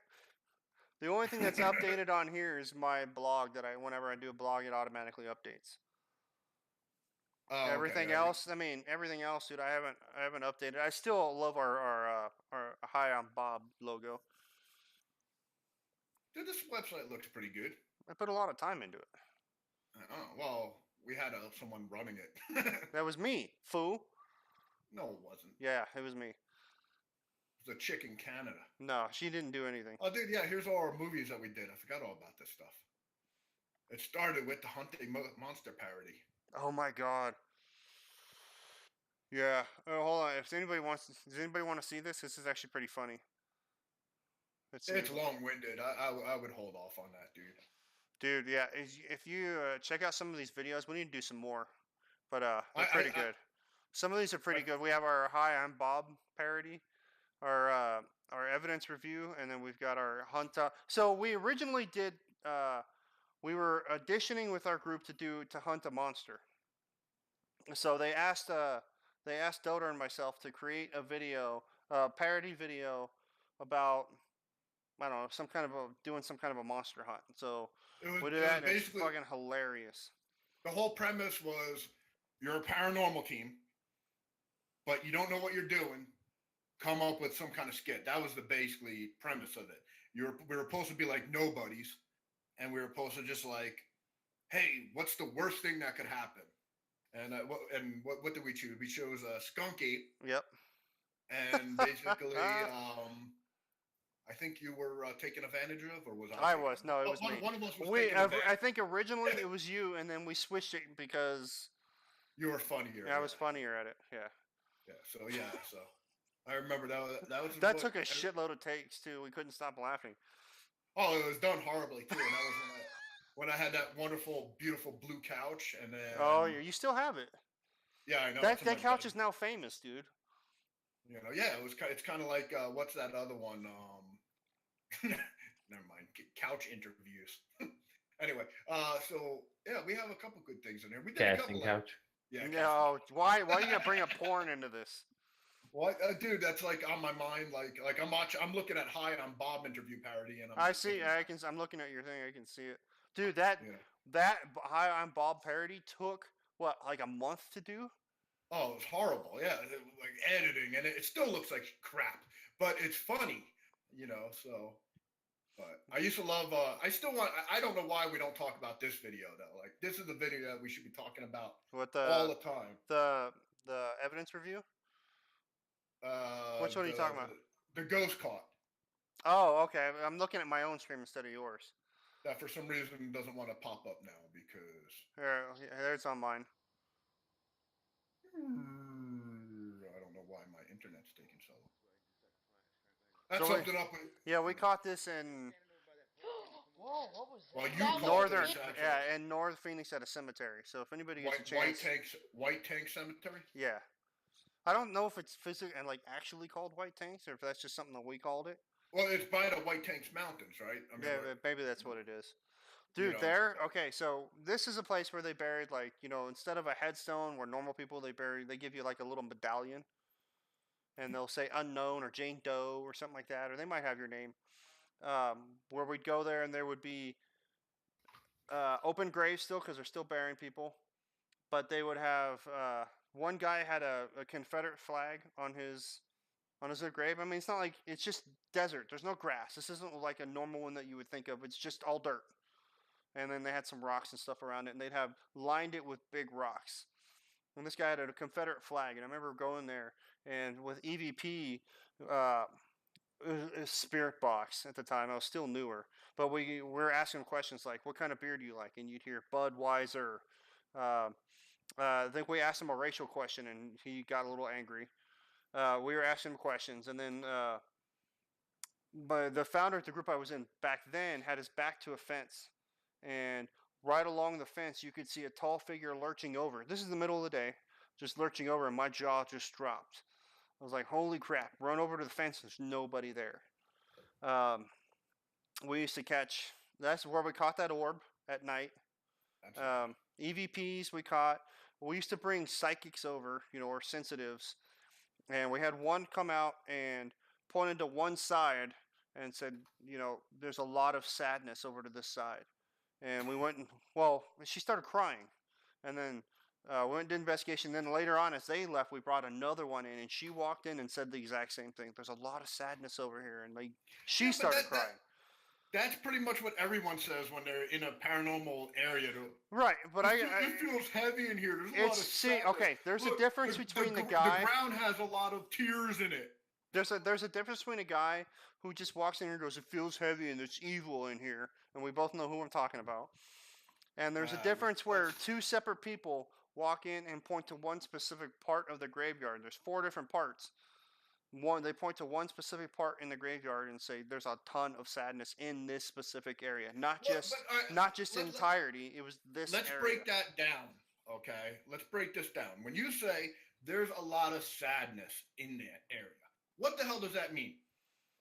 Speaker 2: The only thing that's updated on here is my blog that whenever I do a blog, it automatically updates.
Speaker 1: Oh,
Speaker 2: Everything
Speaker 1: okay.
Speaker 2: else, everything else, dude. I haven't updated. I still love our Hi, I'm Bob logo.
Speaker 1: Dude, this website looks pretty good.
Speaker 2: I put a lot of time into it.
Speaker 1: Oh, well, we had someone running it.
Speaker 2: That was me, fool.
Speaker 1: No, it wasn't.
Speaker 2: Yeah, it was me.
Speaker 1: It was a chick in Canada.
Speaker 2: No, she didn't do anything.
Speaker 1: Oh, dude, yeah, here's all our movies that we did. I forgot all about this stuff. It started with the Hunting Monster parody.
Speaker 2: Oh my god. Yeah. Oh, hold on. Does anybody want to see this? This is actually pretty funny. Let's see.
Speaker 1: It's long-winded. I would hold off on that, dude.
Speaker 2: Dude, yeah. If you check out some of these videos, we need to do some more. But they're pretty good. Some of these are pretty good. We have our Hi, I'm Bob parody, our evidence review, and then we've got our hunt. So we originally did. We were auditioning with our group to hunt a monster. So they asked Dotar and myself to create a video, parody video about, I don't know, doing some kind of a monster hunt. So we did that, and it's fucking hilarious.
Speaker 1: The whole premise was you're a paranormal team, but you don't know what you're doing. Come up with some kind of skit. That was the basically premise of it. We were supposed to be like nobodies, and we were supposed to just like, hey, what's the worst thing that could happen? And what did we choose? We chose Skunky.
Speaker 2: Yep.
Speaker 1: And basically, I think you were taken advantage of, or was I?
Speaker 2: I was. No, it was me.
Speaker 1: One of us was taken advantage.
Speaker 2: I think originally it was you, and then we switched it because
Speaker 1: you were funnier.
Speaker 2: Yeah, I was funnier at it. Yeah.
Speaker 1: Yeah. So I remember that was.
Speaker 2: That took a shitload of takes too. We couldn't stop laughing.
Speaker 1: Oh, it was done horribly too, and that was when I had that wonderful, beautiful blue couch, and then.
Speaker 2: Oh, you still have it.
Speaker 1: Yeah, I know.
Speaker 2: That couch is now famous, dude.
Speaker 1: Yeah, it's kind of like what's that other one? Never mind. Couch interviews. Anyway, so yeah, we have a couple good things in there. We did
Speaker 3: Casting couch.
Speaker 1: Yeah.
Speaker 2: No, why are you gonna bring a porn into this?
Speaker 1: What, dude? That's like on my mind. Like I'm looking at Hi, I'm Bob interview parody, and
Speaker 2: I'm looking at your thing. I can see it, dude. That Hi, I'm Bob parody took what, like a month to do?
Speaker 1: Oh, it was horrible. Yeah, like editing, and it still looks like crap, but it's funny, So, but I used to love. I still want. I don't know why we don't talk about this video though. Like this is the video that we should be talking about all the time.
Speaker 2: The evidence review. Which one are you talking about?
Speaker 1: The ghost caught.
Speaker 2: Oh, okay. I'm looking at my own stream instead of yours.
Speaker 1: That for some reason doesn't want to pop up now because.
Speaker 2: There's on mine.
Speaker 1: I don't know why my internet That's
Speaker 2: So
Speaker 1: something up with.
Speaker 2: yeah, we caught this in
Speaker 4: Whoa, what was
Speaker 1: Well,
Speaker 4: that?
Speaker 1: you
Speaker 4: That
Speaker 1: called
Speaker 2: northern,
Speaker 1: it essentially.
Speaker 2: yeah, in North Phoenix at a cemetery. So if anybody gets a chance,
Speaker 1: White Tank Cemetery.
Speaker 2: yeah, I don't know if it's physically and like actually called White Tanks or if that's just something that we called it.
Speaker 1: Well, it's by the White Tanks Mountains, right? I mean,
Speaker 2: Yeah, maybe that's what it is.
Speaker 1: you
Speaker 2: Dude,
Speaker 1: know,
Speaker 2: there. Okay, so this is a place where they buried like instead of a headstone where normal people they give you like a little medallion, and they'll say unknown or Jane Doe or something like that, or they might have your name. Where we'd go there and there would be open graves still because they're still burying people, but they would have one guy had a Confederate flag on his grave. I mean, it's not like it's just desert. There's no grass. This isn't like a normal one that you would think of. It's just all dirt. And then they had some rocks and stuff around it, and they'd have lined it with big rocks. And this guy had a Confederate flag, and I remember going there, and with EVP, a spirit box at the time. I was still newer, but we were asking questions like, "What kind of beer do you like?" And you'd hear Budweiser. I think we asked him a racial question, and he got a little angry. We were asking him questions, and then but the founder of the group I was in back then had his back to a fence, and right along the fence you could see a tall figure lurching over. This is the middle of the day, just lurching over, and my jaw just dropped. I was like, "Holy crap!" Run over to the fence. There's nobody there. Um, we used to catch. That's where we caught that orb at night. EVPs we caught. We used to bring psychics over, or sensitives, and we had one come out and pointed to one side and said, there's a lot of sadness over to this side. And we went and, well, she started crying. And then we went and did investigation. Then later on, as they left, we brought another one in, and she walked in and said the exact same thing. There's a lot of sadness over here. And she started crying.
Speaker 1: That's pretty much what everyone says when they're in a paranormal area.
Speaker 2: Right, but
Speaker 1: it feels heavy in here. There's a lot of sadness.
Speaker 2: Okay, there's a difference between the guy.
Speaker 1: The ground has a lot of tears in it.
Speaker 2: There's a difference between a guy who just walks in here and goes, "It feels heavy and there's evil in here," and we both know who I'm talking about. And there's a difference where two separate people walk in and point to one specific part of the graveyard. There's 4 different parts. They point to one specific part in the graveyard and say, "There's a ton of sadness in this specific area, not just entirety. It was this."
Speaker 1: Let's break that down, okay? Let's break this down. When you say there's a lot of sadness in that area, what the hell does that mean?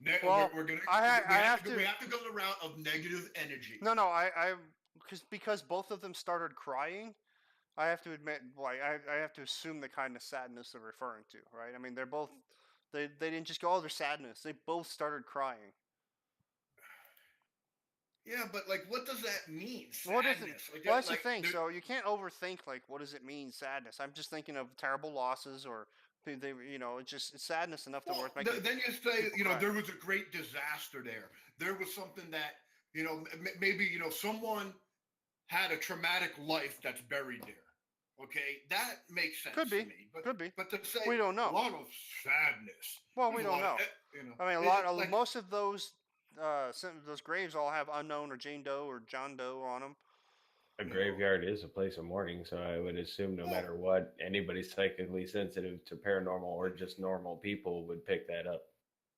Speaker 1: We have to go the route of negative energy.
Speaker 2: No, because both of them started crying. I have to admit, I have to assume the kind of sadness they're referring to, right? I mean, they're both. They didn't just go, "Oh, there's sadness." They both started crying.
Speaker 1: Yeah, but what does that mean? Sadness.
Speaker 2: What is it? Well, that's the thing. So you can't overthink what does it mean, sadness. I'm just thinking of terrible losses or it's sadness enough to worth making.
Speaker 1: Then you say, there was a great disaster there. There was something that, maybe, someone had a traumatic life that's buried there. Okay, that makes sense
Speaker 2: to me. Could be.
Speaker 1: But to say
Speaker 2: we don't know.
Speaker 1: A lot of sadness.
Speaker 2: Well, we don't know. I mean, most of those graves all have unknown or Jane Doe or John Doe on them.
Speaker 3: A graveyard is a place of mourning, so I would assume no matter what, anybody psychically sensitive to paranormal or just normal people would pick that up.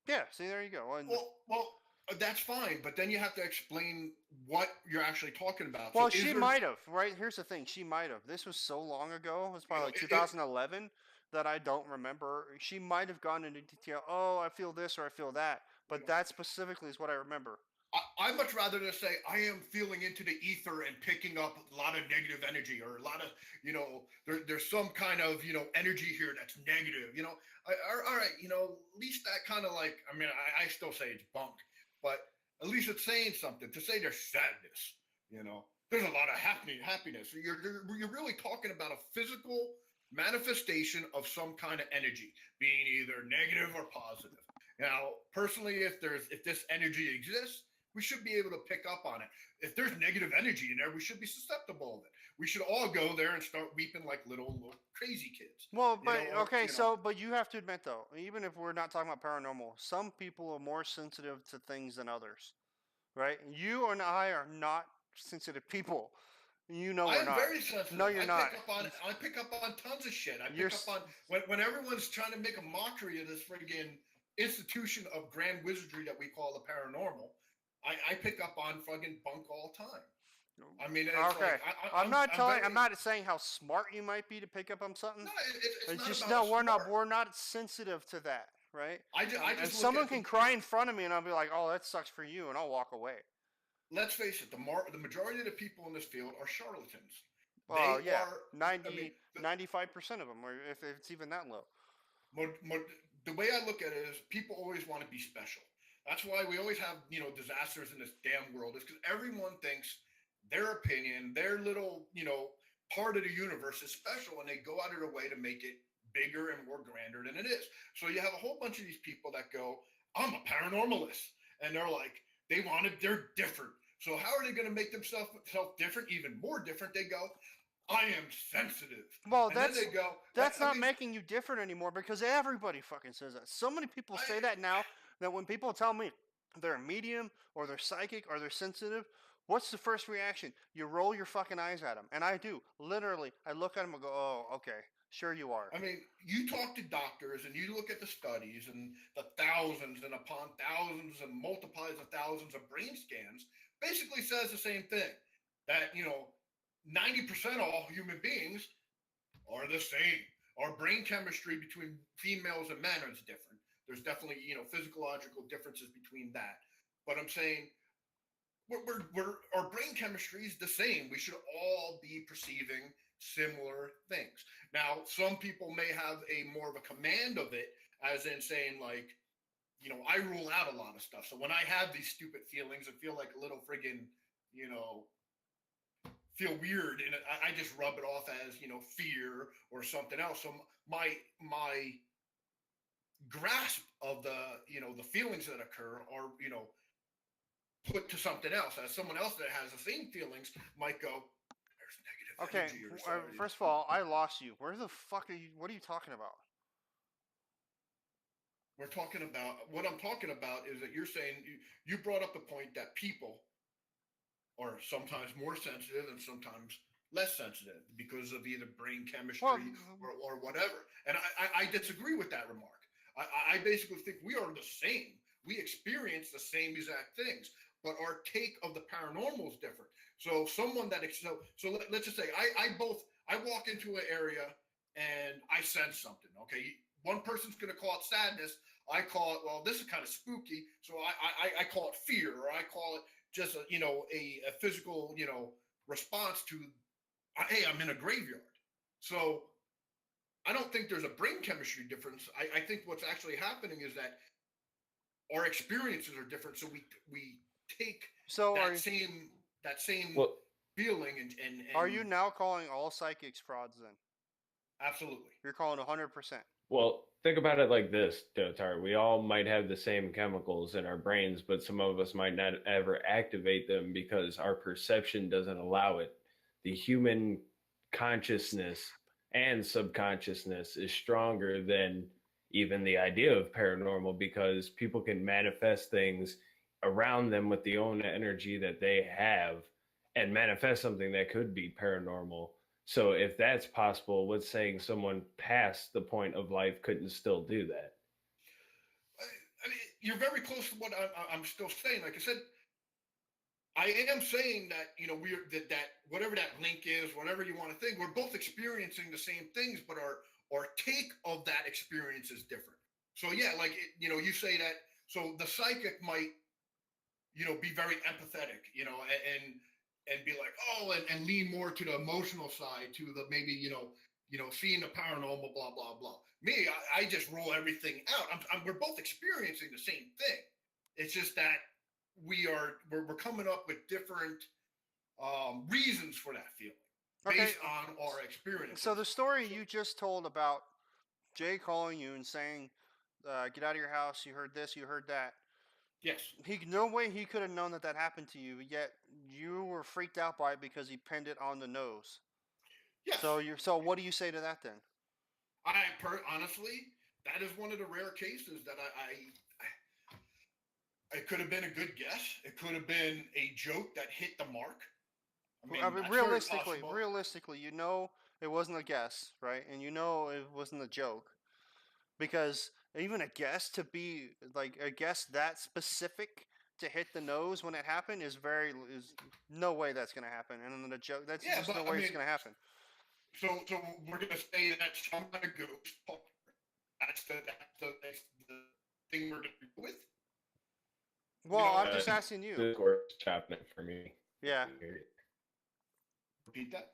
Speaker 2: Yeah, see, there you go.
Speaker 1: Well, that's fine, but then you have to explain what you're actually talking about.
Speaker 2: Well, she might have, right? Here's the thing. She might have. This was so long ago. It was probably 2011 that I don't remember. She might have gone into detail. "Oh, I feel this or I feel that." But that specifically is what I remember.
Speaker 1: I'd much rather just say I am feeling into the ether and picking up a lot of negative energy or a lot of, there's some kind of, energy here that's negative, all right, at least that kind of I still say it's bunk, but at least it's saying something. To say there's sadness, there's a lot of happiness. You're really talking about a physical manifestation of some kind of energy being either negative or positive. Now, personally, if this energy exists, we should be able to pick up on it. If there's negative energy in there, we should be susceptible of it. We should all go there and start weeping like little crazy kids.
Speaker 2: Well, but but you have to admit though, even if we're not talking about paranormal, some people are more sensitive to things than others, right? You and I are not sensitive people. We're not.
Speaker 1: I'm very sensitive.
Speaker 2: No, you're not.
Speaker 1: I pick up on tons of shit. I pick up on when everyone's trying to make a mockery of this friggin' institution of grand wizardry that we call the paranormal, I pick up on fucking bunk all the time. I mean, it's
Speaker 2: Okay.
Speaker 1: like
Speaker 2: I'm not telling.
Speaker 1: very,
Speaker 2: I'm not saying how smart you might be to pick up on something.
Speaker 1: no, it's
Speaker 2: It's
Speaker 1: not
Speaker 2: just
Speaker 1: about
Speaker 2: no. We're not.
Speaker 1: smart.
Speaker 2: We're not sensitive to that, right?
Speaker 1: I
Speaker 2: And
Speaker 1: just look
Speaker 2: someone
Speaker 1: at
Speaker 2: can cry in front of me, and I'll be like, "Oh, that sucks for you," and I'll walk away.
Speaker 1: let's face it, the majority of the people in this field are charlatans.
Speaker 2: Oh
Speaker 1: They
Speaker 2: yeah,
Speaker 1: are, I mean,
Speaker 2: 95% of them, or if it's even that low.
Speaker 1: the way I look at it is people always want to be special. That's why we always have, disasters in this damn world, is because everyone thinks their opinion, their little, part of the universe is special, and they go out of their way to make it bigger and more grander than it is. So you have a whole bunch of these people that go, I'm a paranormalist. And they're like, they're different. So how are they going to make themselves different, even more different? They go, I am sensitive.
Speaker 2: Well,
Speaker 1: And then they go,
Speaker 2: that's not making you different anymore because everybody fucking says that. So many people say that now that when people tell me they're a medium or they're psychic or they're sensitive, what's the first reaction? You roll your fucking eyes at them, and I do. Literally, I look at them and go, "Oh, okay, sure you are."
Speaker 1: I mean, you talk to doctors and you look at the studies and the thousands and upon thousands and multiplies of thousands of brain scans, basically says the same thing, that, 90% of all human beings are the same. Our brain chemistry between females and men is different. There's definitely, physiological differences between that. But I'm saying our brain chemistry is the same. We should all be perceiving similar things. Now, some people may have a more of a command of it, as in saying like, I rule out a lot of stuff. So when I have these stupid feelings and feel like a little friggin', feel weird, and I just rub it off as fear or something else. So my grasp of the feelings that occur are put to something else. As someone else that has the same feelings might go, there's negative
Speaker 2: Okay,
Speaker 1: energy or something.
Speaker 2: first of all, I lost you. Where the fuck are you? What are you talking about?
Speaker 1: We're talking about what I'm talking about is that you're saying you brought up the point that people are sometimes more sensitive and sometimes less sensitive because of either brain chemistry or whatever. And I disagree with that remark. I basically think we are the same. We experience the same exact things, but our take of the paranormal is different. So someone that let's just say I walk into an area and I sense something. Okay, one person's going to call it sadness. I call it, well, this is kind of spooky, so I call it fear, or I call it just a physical response to, hey, I'm in a graveyard. So I don't think there's a brain chemistry difference. I think what's actually happening is that our experiences are different, so we take that same
Speaker 3: Well,
Speaker 1: feeling and
Speaker 2: are you now calling all psychics frauds then?
Speaker 1: absolutely.
Speaker 2: You're calling 100%.
Speaker 3: well, think about it like this, Dotar. We all might have the same chemicals in our brains, but some of us might not ever activate them because our perception doesn't allow it. The human consciousness and subconsciousness is stronger than even the idea of paranormal because people can manifest things around them with the own energy that they have and manifest something that could be paranormal. So if that's possible, what's saying someone past the point of life couldn't still do that?
Speaker 1: I mean, you're very close to what I'm still saying. Like I said, I am saying that we're that whatever that link is, whatever you want to think, we're both experiencing the same things, but our take of that experience is different. So yeah, like you say that. So the psychic might be very empathetic, and be like, oh, and lean more to the emotional side, to the maybe seeing the paranormal, blah blah blah. Me, I just roll everything out. We're both experiencing the same thing. It's just that we're coming up with different reasons for that feeling based on our experience.
Speaker 2: So the story you just told about Jay calling you and saying, "Get out of your house. You heard this. You heard that."
Speaker 1: Yes.
Speaker 2: No way he could have known that happened to you. Yet you were freaked out by it because he pinned it on the nose.
Speaker 1: Yes.
Speaker 2: So what do you say to that then?
Speaker 1: Honestly, that is one of the rare cases that it could have been a good guess. It could have been a joke that hit the mark.
Speaker 2: I mean realistically, it wasn't a guess, right? And it wasn't a joke because even a guess to be like a guess that specific to hit the nose when it happened is no way that's gonna happen. And then the joke that's
Speaker 1: Yeah,
Speaker 2: just
Speaker 1: but
Speaker 2: no
Speaker 1: I
Speaker 2: way it's
Speaker 1: mean,
Speaker 2: gonna happen.
Speaker 1: so we're gonna say that some kind of ghost. That's the thing we're gonna go with.
Speaker 2: Well, I'm
Speaker 3: Uh,
Speaker 2: just asking you.
Speaker 3: Discord's chopping it for me.
Speaker 2: Yeah.
Speaker 1: Repeat that.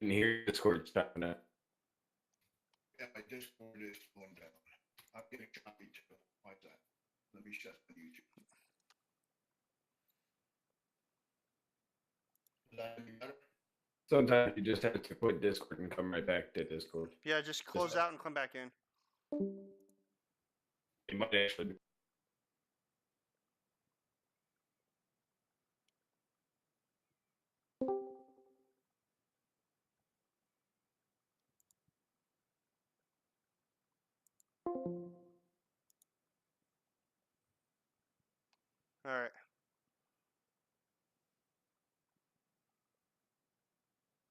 Speaker 3: And here Discord's chopping it.
Speaker 1: Yeah, my Discord is slowing down. I'm getting choppy too. Why is that? Let me shut the YouTube. Is that any better?
Speaker 3: Sometimes you just have to quit Discord and come right back to Discord.
Speaker 2: Yeah, just close out and come back in.
Speaker 3: It might actually.
Speaker 2: All right.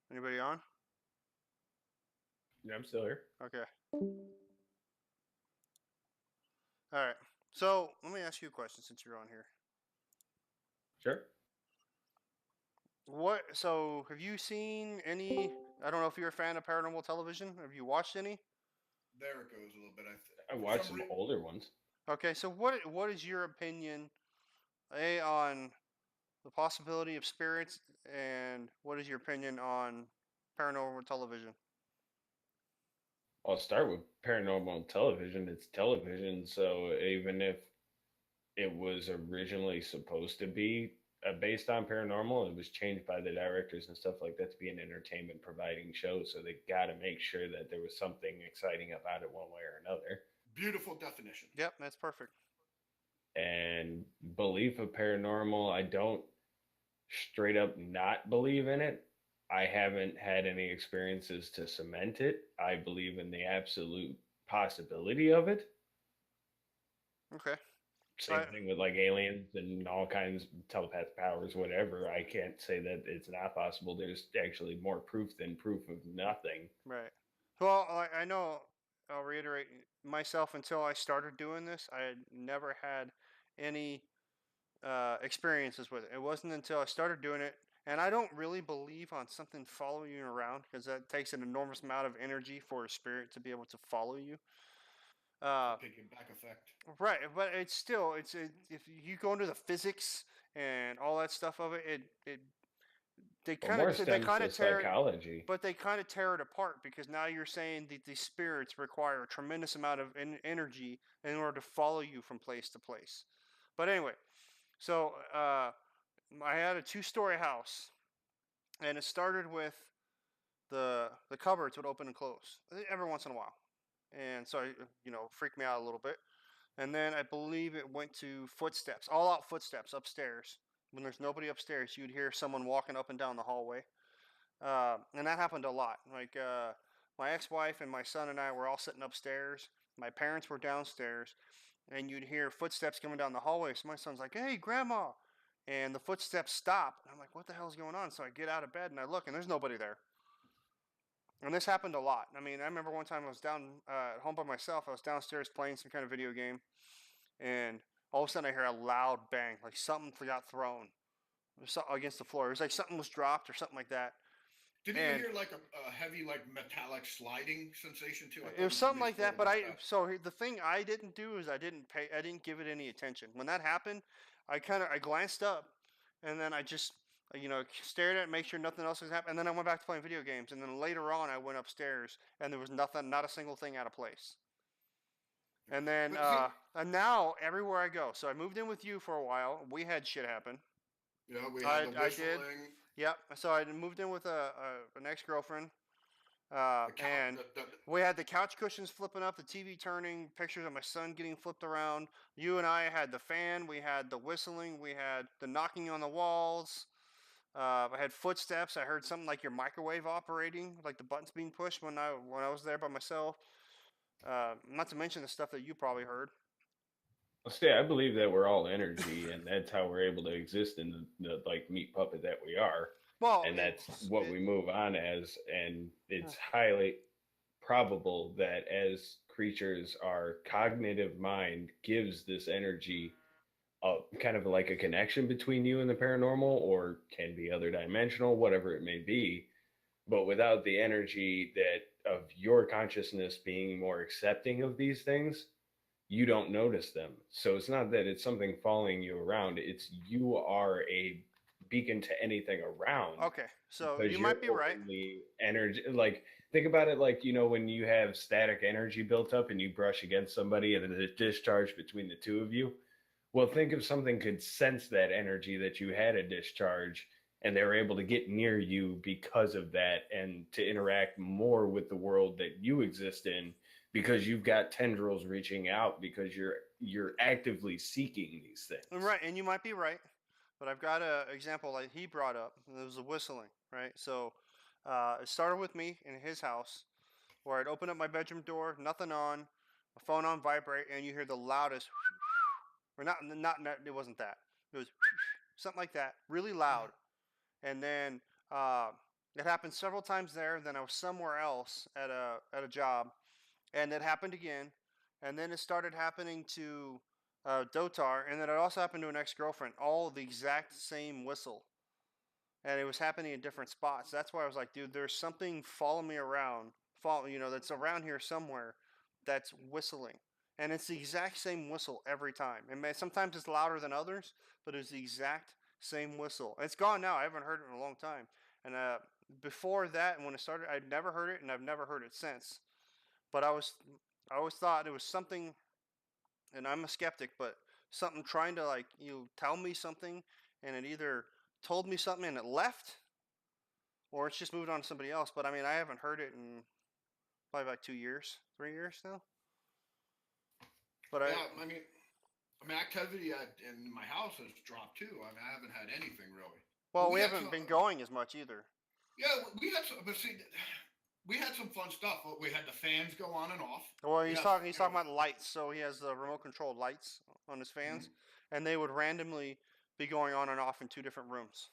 Speaker 2: Anybody on?
Speaker 3: Yeah, I'm still here.
Speaker 2: Okay. All right. So let me ask you a question since you're on here.
Speaker 3: Sure.
Speaker 2: So have you seen any? I don't know if you're a fan of paranormal television. Have you watched any?
Speaker 1: There it goes a little bit.
Speaker 3: I watched some older ones.
Speaker 2: Okay. So what is your opinion, on the possibility of spirits, and what is your opinion on paranormal television?
Speaker 3: I'll start with paranormal television. It's television, so even if it was originally supposed to be based on paranormal, it was changed by the directors and stuff like that to be an entertainment providing show. So they got to make sure that there was something exciting about it one way or another.
Speaker 1: Beautiful definition.
Speaker 2: Yep, that's perfect.
Speaker 3: And belief of paranormal, I don't straight up not believe in it. I haven't had any experiences to cement it. I believe in the absolute possibility of it.
Speaker 2: Okay.
Speaker 3: Same thing with like aliens and all kinds of telepathic powers, whatever. I can't say that it's not possible. There's actually more proof than proof of nothing.
Speaker 2: Right. Well, I know, I'll reiterate myself, until I started doing this, I had never had any experiences with it. It wasn't until I started doing it, and I don't really believe on something following you around, because that takes an enormous amount of energy for a spirit to be able to follow you.
Speaker 1: Piggyback effect.
Speaker 2: Right, but it's still if you go into the physics and all that stuff of it, they kind of tear
Speaker 3: psychology.
Speaker 2: but they kind of tear it apart, because now you're saying that the spirits require a tremendous amount of energy in order to follow you from place to place. But anyway, so I had a 2-story house, and it started with the cupboards would open and close every once in a while, and so freaked me out a little bit. And then I believe it went to footsteps, all out footsteps upstairs. When there's nobody upstairs, you'd hear someone walking up and down the hallway. And that happened a lot. Like my ex-wife and my son and I were all sitting upstairs. My parents were downstairs, and you'd hear footsteps coming down the hallway. So my son's like, "Hey, Grandma," and the footsteps stop. And I'm like, "What the hell is going on?" So I get out of bed and I look, and there's nobody there. And this happened a lot. I mean, I remember one time I was down at home by myself. I was downstairs playing some kind of video game, and all of a sudden I hear a loud bang, like something got thrown against the floor. It was like something was dropped or something like that.
Speaker 1: Didn't you hear like a heavy, like metallic sliding sensation too?
Speaker 2: It was something like that. But the thing I didn't do is I didn't give it any attention. When that happened, I glanced up, and then I just stared at it, make sure nothing else was happening, and then I went back to playing video games. And then later on, I went upstairs, and there was nothing, not a single thing out of place. And then and now everywhere I go, so I moved in with you for a while. We had shit happen.
Speaker 1: Yeah, we had the whistling.
Speaker 2: I did. Yep. So I moved in with an ex-girlfriend, and we had the couch cushions flipping up, the TV turning, pictures of my son getting flipped around. You and I had the fan, we had the whistling, we had the knocking on the walls. I had footsteps. I heard something like your microwave operating, like the buttons being pushed when I was there by myself. Not to mention the stuff that you probably heard.
Speaker 3: Well, see, I believe that we're all energy, and that's how we're able to exist in the like meat puppet that we are.
Speaker 2: Well,
Speaker 3: and that's what we move on as, and it's highly probable that as creatures, our cognitive mind gives this energy kind of like a connection between you and the paranormal, or can be other dimensional, whatever it may be. But without the energy that of your consciousness being more accepting of these things, you don't notice them. So it's not that it's something following you around, it's you are a beacon to anything around
Speaker 2: Okay, so
Speaker 3: because
Speaker 2: you
Speaker 3: you're
Speaker 2: might be right.
Speaker 3: openly energy. Like, think about it like, when you have static energy built up and you brush against somebody and there's a discharge between the two of you. Well, think if something could sense that energy that you had a discharge and they were able to get near you because of that and to interact more with the world that you exist in because you've got tendrils reaching out because you're actively seeking these things.
Speaker 2: Right, and you might be right, but I've got an example like he brought up. And it was the whistling, right? So it started with me in his house, where I'd open up my bedroom door, nothing on, my phone on vibrate, and you hear the loudest, or not it wasn't that. It was something like that, really loud. And then uh, it happened several times there. Then I was somewhere else at a job, and it happened again. And then it started happening to Dotar, and then it also happened to an ex-girlfriend. All the exact same whistle, and it was happening in different spots. That's why I was like, dude, there's something following me around, that's around here somewhere, that's whistling, and it's the exact same whistle every time. And sometimes it's louder than others, but it's the exact same whistle. And it's gone now. I haven't heard it in a long time. And before that, when it started, I'd never heard it, and I've never heard it since. But I always thought it was something, and I'm a skeptic, but something trying to like tell me something, and it either told me something and it left, or it's just moved on to somebody else. But I mean, I haven't heard it in probably like 2 years, 3 years now. But
Speaker 1: Yeah, activity in my house has dropped too. I mean, I haven't had anything really.
Speaker 2: well,
Speaker 1: But
Speaker 2: we haven't been going as much either.
Speaker 1: Yeah, we had some, but see, we had some fun stuff. We had the fans go on and off.
Speaker 2: Well, he's
Speaker 1: Yeah,
Speaker 2: talking about lights. So he has the remote controlled lights on his fans, and they would randomly be going on and off in 2 different rooms.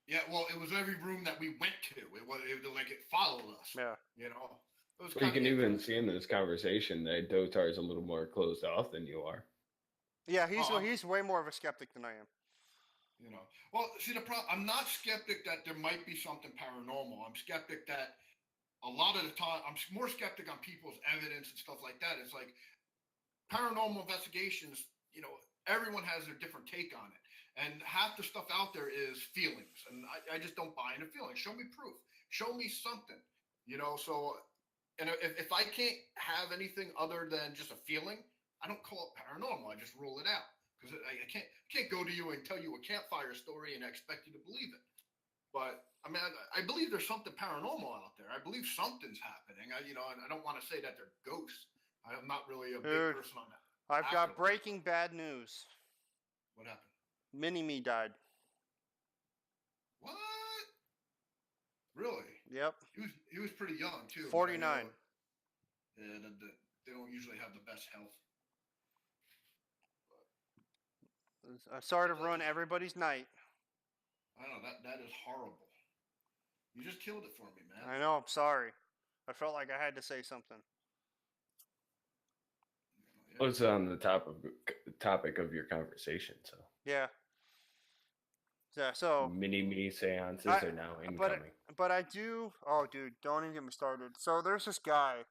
Speaker 1: Yeah, well, it was every room that we went to. It was like it followed us.
Speaker 2: Yeah.
Speaker 3: You can even see in this conversation that Dotar is a little more closed off than you are.
Speaker 2: Yeah, he's way more of a skeptic than I am.
Speaker 1: Well, see, the problem, I'm not skeptic that there might be something paranormal. I'm skeptic that a lot of the time, I'm more skeptic on people's evidence and stuff like that. It's like paranormal investigations, everyone has their different take on it. And half the stuff out there is feelings. And I just don't buy into feelings. Show me proof. Show me something, so, and if I can't have anything other than just a feeling, I don't call it paranormal. I just rule it out. Because I can't go to you and tell you a campfire story and I expect you to believe it. But I mean, I believe there's something paranormal out there. I believe something's happening. And I don't want to say that they're ghosts. I'm not really a big person on that.
Speaker 2: I've got breaking bad news.
Speaker 1: What happened?
Speaker 2: Mini-Me died.
Speaker 1: What? Really?
Speaker 2: Yep.
Speaker 1: He was pretty young too.
Speaker 2: 49.
Speaker 1: Yeah, they don't usually have the best health.
Speaker 2: I'm sorry to ruin everybody's night.
Speaker 1: I know that is horrible. You just killed it for me, man.
Speaker 2: I know. I'm sorry. I felt like I had to say something.
Speaker 3: Well, it's on the topic of your conversation, so
Speaker 2: yeah. Yeah. So
Speaker 3: mini-me seances are now incoming.
Speaker 2: But I do. Oh, dude, don't even get me started. So there's this guy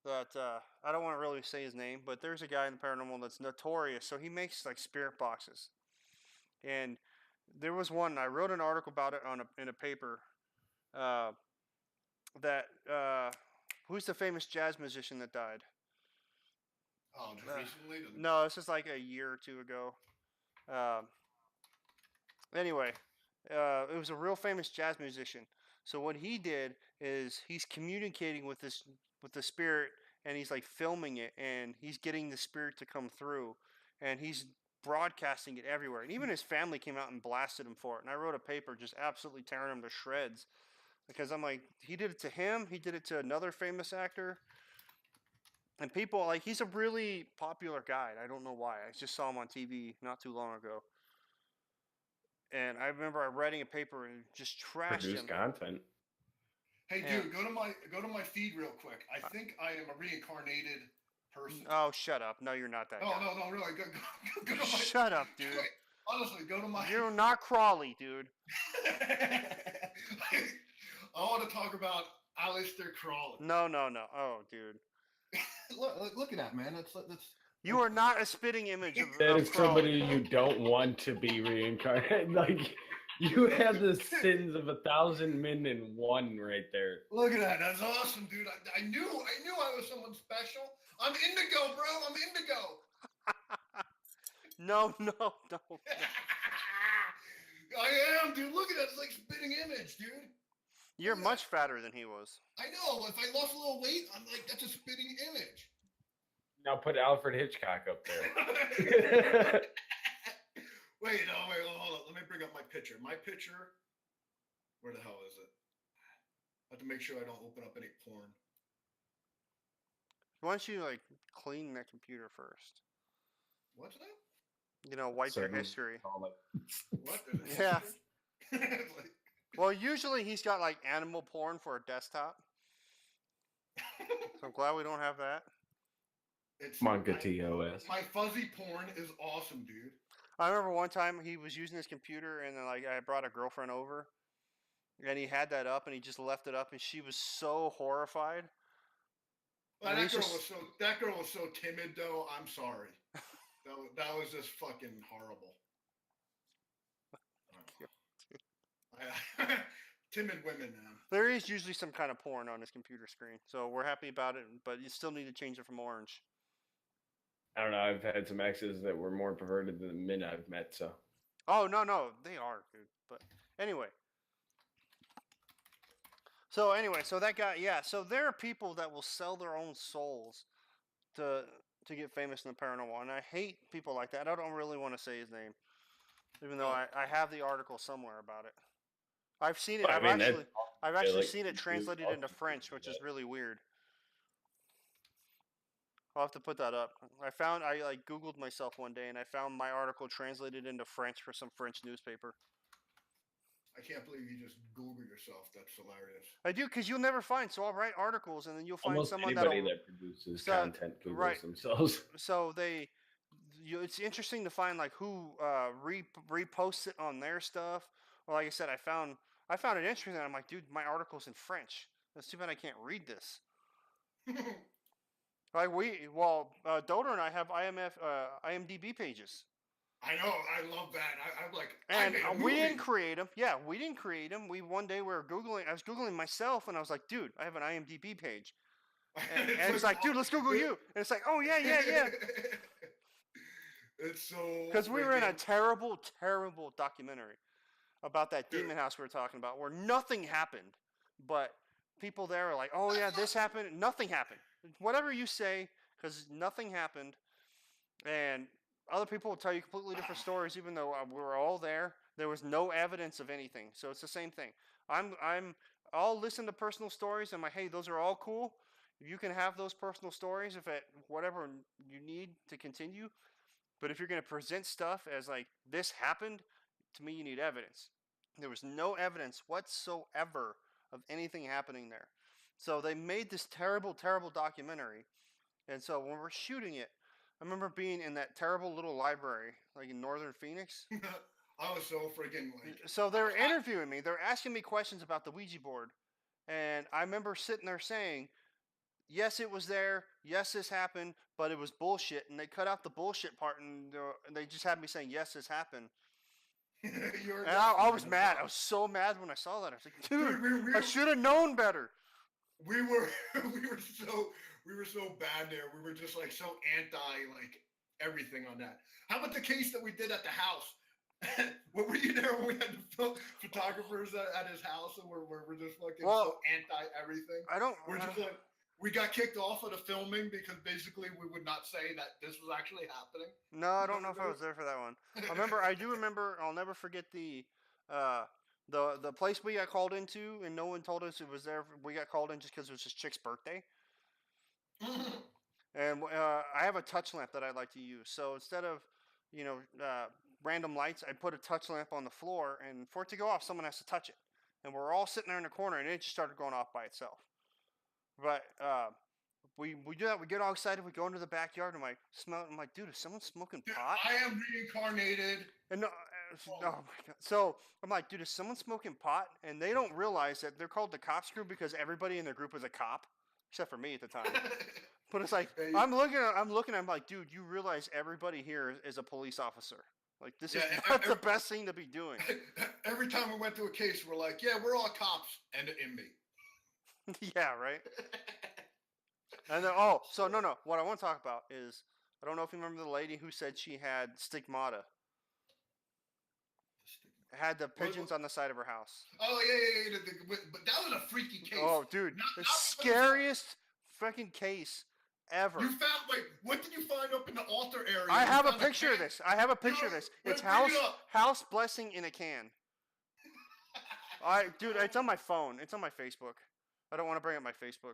Speaker 2: that I don't want to really say his name, but there's a guy in the paranormal that's notorious. So he makes like spirit boxes, and there was one. I wrote an article about it in a paper. Who's the famous jazz musician that died?
Speaker 1: Oh, just recently?
Speaker 2: No, this is like a year or 2 ago. Anyway, it was a real famous jazz musician. So what he did is he's communicating with the spirit, and he's like filming it, and he's getting the spirit to come through, and he's broadcasting it everywhere. And even his family came out and blasted him for it. And I wrote a paper just absolutely tearing him to shreds because I'm like, he did it to him, he did it to another famous actor. And people, like, he's a really popular guy. I don't know why. I just saw him on TV not too long ago. And I remember writing a paper and just trashed him.
Speaker 3: Produce content.
Speaker 1: Hey,
Speaker 2: And-
Speaker 1: dude, go to my feed real quick. I think I am a reincarnated person.
Speaker 2: Oh, shut up! No, you're not that
Speaker 1: No,
Speaker 2: guy.
Speaker 1: no, really. Go to my.
Speaker 2: Shut up, dude.
Speaker 1: Honestly, go to my.
Speaker 2: You're not Crawley, dude.
Speaker 1: I want to talk about Aleister Crowley.
Speaker 2: No. Oh, dude.
Speaker 1: Look at that, man. That's.
Speaker 2: You are not a spitting image of,
Speaker 3: That
Speaker 2: of
Speaker 3: is
Speaker 2: Crowley.
Speaker 3: somebody you don't want to be reincarnated. Like, you have the sins of 1,000 men in one right there.
Speaker 1: Look at that. That's awesome, dude. I knew I was someone special. I'm indigo, bro. I'm indigo.
Speaker 2: No.
Speaker 1: I am, dude. Look at that. It's like spitting image, dude.
Speaker 2: You're much fatter than he was.
Speaker 1: I know. If I lost a little weight, I'm like, that's a spitting image.
Speaker 3: Now put Alfred Hitchcock up there.
Speaker 1: Wait, hold on. Let me bring up my picture. My picture. Where the hell is it? I have to make sure I don't open up any porn.
Speaker 2: Why don't you like clean that computer first?
Speaker 1: What's that?
Speaker 2: You know, wipe your
Speaker 3: Certain-
Speaker 2: history.
Speaker 1: What?
Speaker 2: Yeah.
Speaker 1: It's like,
Speaker 2: Well, usually he's got like animal porn for a desktop. So I'm glad we don't have that.
Speaker 1: it's
Speaker 3: Manga
Speaker 1: my-
Speaker 3: TOS.
Speaker 1: My fuzzy porn is awesome, dude.
Speaker 2: I remember one time he was using his computer and then like I brought a girlfriend over and he had that up and he just left it up and she was so horrified.
Speaker 1: Well,
Speaker 2: And
Speaker 1: that
Speaker 2: he's
Speaker 1: girl
Speaker 2: just-
Speaker 1: was so timid though. I'm sorry. That was just fucking horrible. Timid women, man.
Speaker 2: There is usually some kind of porn on his computer screen, so we're happy about it, but you still need to change it from orange.
Speaker 3: I don't know. I've had some exes that were more perverted than the men I've met, so.
Speaker 2: Oh, no, they are, dude. But anyway. So that guy, yeah. So there are people that will sell their own souls to get famous in the paranormal, and I hate people like that. I don't really want to say his name, even though I have the article somewhere about it. I've seen it.
Speaker 3: But, I mean, that's
Speaker 2: I've actually
Speaker 3: like,
Speaker 2: seen it
Speaker 3: you
Speaker 2: translated
Speaker 3: talk
Speaker 2: into
Speaker 3: to
Speaker 2: French,
Speaker 3: people
Speaker 2: which is
Speaker 3: that-
Speaker 2: really weird. I'll have to put that up. I like Googled myself one day and I found my article translated into French for some French newspaper.
Speaker 1: I can't believe you just Google yourself. That's hilarious.
Speaker 2: I do, because you'll never find. So I'll write articles and then you'll find
Speaker 3: Almost
Speaker 2: someone
Speaker 3: anybody
Speaker 2: that'll.
Speaker 3: that produces
Speaker 2: So-
Speaker 3: content Googles
Speaker 2: right.
Speaker 3: themselves.
Speaker 2: So it's interesting to find like who reposts it on their stuff. Or like I said, I found it interesting. And I'm like, dude, my article's in French. That's too bad I can't read this. Like Dotar and I have IMDb pages,
Speaker 1: I know. I love that. I'm like,
Speaker 2: and
Speaker 1: I made a
Speaker 2: we
Speaker 1: movie.
Speaker 2: didn't create them. Yeah, we didn't create them. One day we were googling. I was googling myself, and I was like, dude, I have an IMDb page, and it's like, dude, let's Google you, and it's like, oh yeah.
Speaker 1: It's so
Speaker 2: Because we were in a
Speaker 1: freaking-
Speaker 2: terrible documentary about that
Speaker 1: Dude.
Speaker 2: demon house we were talking about, where nothing happened, but people there are like, oh yeah, this happened. Nothing happened. Whatever you say, because nothing happened, and other people will tell you completely different stories, even though we were all there. There was no evidence of anything, so it's the same thing. I'll listen to personal stories. I'm like, hey, those are all cool. You can have those personal stories if it whatever you need to continue. But if you're going to present stuff as like this happened, to me, you need evidence. There was no evidence whatsoever of anything happening there. So they made this terrible documentary. And so when we're shooting it, I remember being in that terrible little library, like in northern Phoenix.
Speaker 1: I was so freaking like.
Speaker 2: So they're interviewing me. They're asking me questions about the Ouija board. And I remember sitting there saying, yes, it was there. Yes, this happened, but it was bullshit. And they cut out the bullshit part, and they just had me saying, yes, this happened.
Speaker 1: You're
Speaker 2: And I was mad. I was so mad when I saw that. I was like, dude, I should have known better.
Speaker 1: we were we were so bad there. We were just like so anti like everything on that. How about the case that we did at the house? What were you there when we had the photographers at his house and we're just fucking so anti everything? We're just like, we got kicked off of the filming because basically we would not say that this was actually happening.
Speaker 2: No, I don't know if I was there for that one. I do remember. I'll never forget the place we got called into, and no one told us it was there. We got called in just because it was this chick's birthday. And I have a touch lamp that I like to use. So instead of random lights, I put a touch lamp on the floor, and for it to go off, someone has to touch it. and we're all sitting there in the corner, and it just started going off by itself. But we do that. We get all excited. We go into the backyard. And I'm like, dude, is someone smoking
Speaker 1: Dude,
Speaker 2: pot?
Speaker 1: I am reincarnated.
Speaker 2: And no, oh my god. So I'm like, dude, is someone smoking pot? And they don't realize that they're called the cops crew because everybody in their group was a cop, except for me at the time. But it's like
Speaker 1: Hey.
Speaker 2: I'm looking. I'm like, dude, you realize everybody here is a police officer. Like this is
Speaker 1: Yeah,
Speaker 2: not the best thing to be doing.
Speaker 1: Every time we went through a case, we're like, yeah, we're all cops and me.
Speaker 2: Yeah, right. And then, so no. What I want to talk about is I don't know if you remember the lady who said she had stigmata. Had the pigeons on the side of her house.
Speaker 1: Oh yeah. But that was a freaky case.
Speaker 2: Oh, dude, the
Speaker 1: Not
Speaker 2: scariest fucking case ever.
Speaker 1: You found what did you find up in the altar area?
Speaker 2: I have a
Speaker 1: found
Speaker 2: picture of
Speaker 1: can?
Speaker 2: this. I have a picture of this. It's
Speaker 1: Bring it up.
Speaker 2: house blessing in a can. Dude, it's on my phone. It's on my Facebook. I don't want to bring up my Facebook.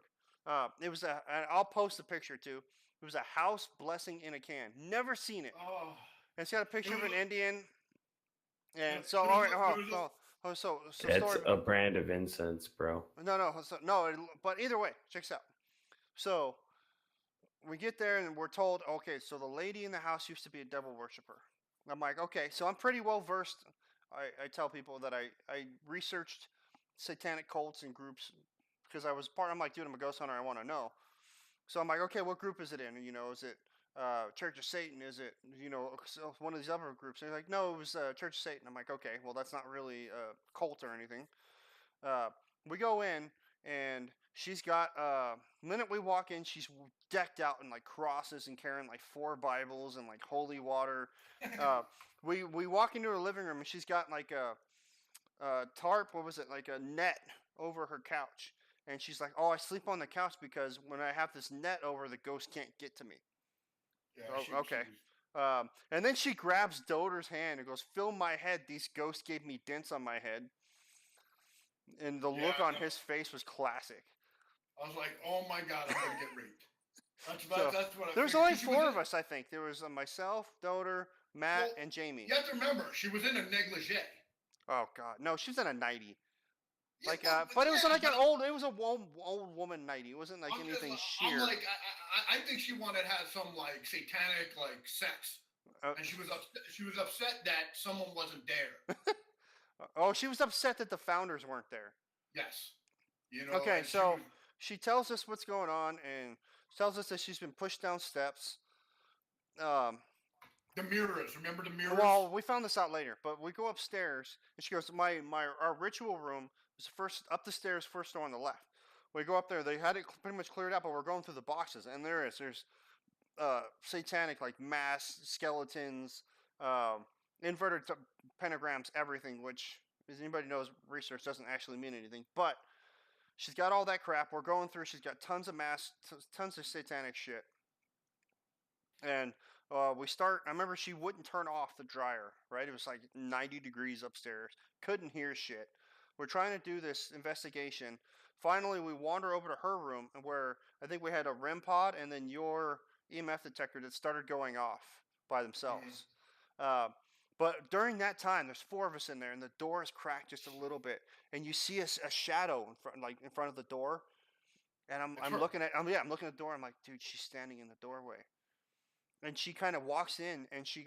Speaker 2: It was and I'll post the picture too. It was a house blessing in a can. Never seen it.
Speaker 1: Oh.
Speaker 2: And it's got a picture of an Indian. And
Speaker 1: Yeah,
Speaker 2: so,
Speaker 1: there
Speaker 2: all
Speaker 1: was
Speaker 2: right,
Speaker 1: a-
Speaker 2: so
Speaker 3: That's
Speaker 2: story.
Speaker 3: a brand of incense, bro.
Speaker 2: No. But either way, check this out. So we get there and we're told, okay, so the lady in the house used to be a devil worshiper. I'm like, okay, so I'm pretty well versed. I tell people that I researched satanic cults and groups because I'm like, dude, I'm a ghost hunter. I want to know. So I'm like, okay, what group is it in? Is it Church of Satan? Is it, one of these other groups? And he's like, no, it was Church of Satan. I'm like, okay, well, that's not really a cult or anything. We go in, and she's got, minute we walk in, she's decked out in, like, crosses and carrying, like, 4 Bibles and, like, holy water. We walk into her living room, and she's got, like, a tarp, like a net over her couch. And she's like, oh, I sleep on the couch because when I have this net over, the ghost can't get to me.
Speaker 1: Yeah,
Speaker 2: Okay. And then she grabs Dotar's hand and goes, fill my head. These ghosts gave me dents on my head. And the look on his face was classic.
Speaker 1: I was like, oh my God, I'm going to get raped. That's what I
Speaker 2: There's
Speaker 1: figured.
Speaker 2: only
Speaker 1: She
Speaker 2: 4
Speaker 1: was
Speaker 2: of us, I think. There was myself, Dotar, Matt, and Jamie.
Speaker 1: You have to remember, she was in a negligee.
Speaker 2: Oh, God. No, she was in a nightie.
Speaker 1: Yeah,
Speaker 2: But it was like it was a old woman nightie. It wasn't like anything sheer.
Speaker 1: I'm like, I think she wanted to have some like satanic like sex, and she was upset that someone wasn't there.
Speaker 2: Oh, she was upset that the founders weren't there.
Speaker 1: Yes,
Speaker 2: Okay, so she tells us what's going on and tells us that she's been pushed down steps.
Speaker 1: The mirrors, remember the mirrors?
Speaker 2: Well, we found this out later, but we go upstairs and she goes, our ritual room is first up the stairs, first door on the left. We go up there. They had it pretty much cleared out, but we're going through the boxes, and there's satanic like mass skeletons, inverted pentagrams, everything. Which, as anybody knows, research doesn't actually mean anything. But she's got all that crap. We're going through. She's got tons of satanic shit, and we start. I remember she wouldn't turn off the dryer. Right, it was like 90 degrees upstairs. Couldn't hear shit. We're trying to do this investigation. Finally, we wander over to her room, where I think we had a REM pod and then your EMF detector that started going off by themselves. Mm-hmm. But during that time, there's 4 of us in there, and the door is cracked just a little bit, and you see a shadow in front of the door. And I'm looking at the door. I'm like, dude, she's standing in the doorway. And she kind of walks in, and she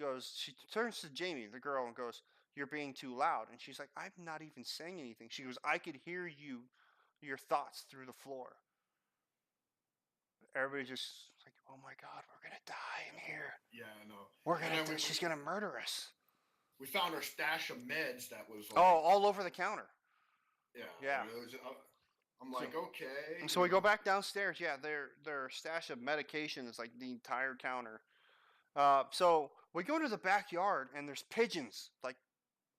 Speaker 2: turns to Jamie, the girl, and goes, "You're being too loud." And she's like, "I'm not even saying anything." She goes, "I could hear your thoughts through the floor." Everybody's just like, "Oh my God, we're gonna die in here."
Speaker 1: Yeah, I know.
Speaker 2: She's gonna murder us.
Speaker 1: We found her stash of meds that was
Speaker 2: all over the counter.
Speaker 1: Yeah. I'm like, okay.
Speaker 2: So we go back downstairs. Yeah, their stash of medication is like the entire counter. So we go into the backyard, and there's pigeons like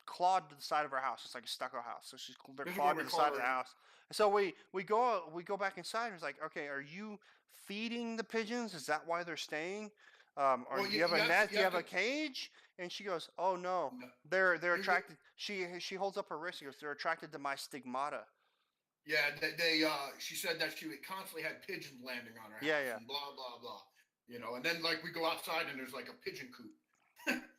Speaker 2: clawed to the side of our house. It's like a stucco house, so they're clawed to the side of the house. So we go back inside, and it's like, okay, are you feeding the pigeons? Is that why they're staying? Do you have a net? Do you have a cage? And she goes, "Oh no, they're attracted." She holds up her wrist. She goes, "They're attracted to my stigmata."
Speaker 1: Yeah, she said that she constantly had pigeons landing on her house.
Speaker 2: Yeah.
Speaker 1: And blah blah blah. And then like we go outside and there's like a pigeon coop.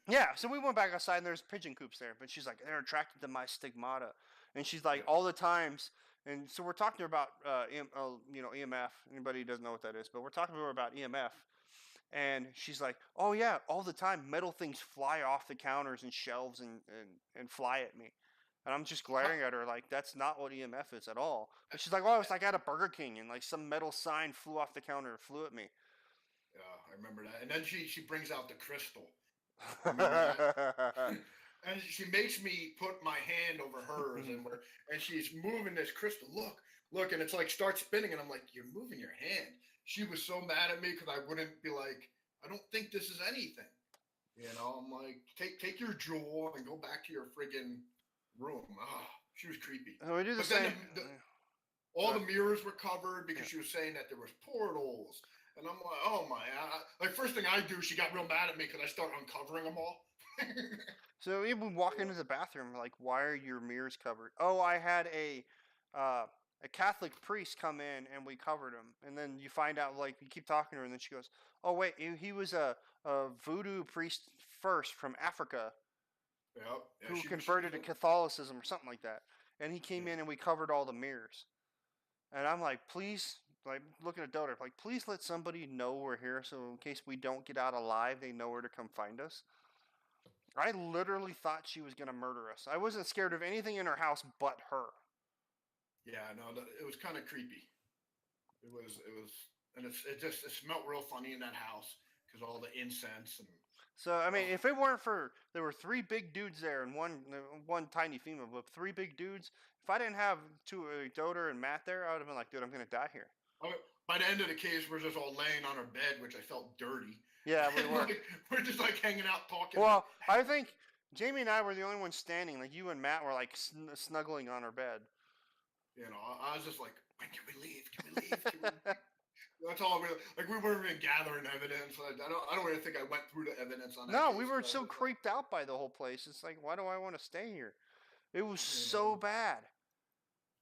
Speaker 2: Yeah, so we went back outside and there's pigeon coops there, but she's like, "They're attracted to my stigmata." And she's like, all the times. And so we're talking to her about, EMF. Anybody who doesn't know what that is, but we're talking to her about EMF. And she's like, oh, yeah, all the time metal things fly off the counters and shelves and fly at me. And I'm just glaring at her like, that's not what EMF is at all. But she's like, oh, I was like at a Burger King and like some metal sign flew off the counter and flew at me.
Speaker 1: Yeah, I remember that. And then she brings out the crystal. Remember that? And she makes me put my hand over hers, and she's moving this crystal. Look, and it's like starts spinning, and I'm like, you're moving your hand. She was so mad at me because I wouldn't be like, I don't think this is anything. I'm like, take your jewel and go back to your friggin' room. She was creepy.
Speaker 2: We do the
Speaker 1: But
Speaker 2: same.
Speaker 1: then all the mirrors were covered because she was saying that there was portals. And I'm like, oh my, like first thing I do, she got real mad at me because I start uncovering them all.
Speaker 2: So we walk into the bathroom, like, why are your mirrors covered? Oh, I had a Catholic priest come in and we covered him. And then you find out, like, you keep talking to her, and then she goes, oh wait, he was a voodoo priest first from Africa.
Speaker 1: Yep.
Speaker 2: Who converted to Catholicism or something like that. And he came in and we covered all the mirrors. And I'm like, please, like looking at Dotar, like, please let somebody know we're here so in case we don't get out alive, they know where to come find us. I literally thought she was going to murder us. I wasn't scared of anything in her house but her.
Speaker 1: Yeah, no, it was kind of creepy. It was, and it smelled real funny in that house because all the incense and.
Speaker 2: So I mean, if it weren't for there were 3 big dudes there and one tiny female, but 3 big dudes. If I didn't have Dotar and Matt there, I would have been like, dude, I'm gonna die here.
Speaker 1: By the end of the case, we're just all laying on our bed, which I felt dirty.
Speaker 2: Yeah, we were.
Speaker 1: We're just like hanging out talking.
Speaker 2: Well, I think Jamie and I were the only ones standing. Like you and Matt were like snuggling on our bed.
Speaker 1: I was just like, when can we leave? Can we leave? Can we leave? That's all we weren't even gathering evidence. I don't really think I went through the evidence on that.
Speaker 2: No, we were so creeped out by the whole place. It's like, why do I want to stay here? It was so bad.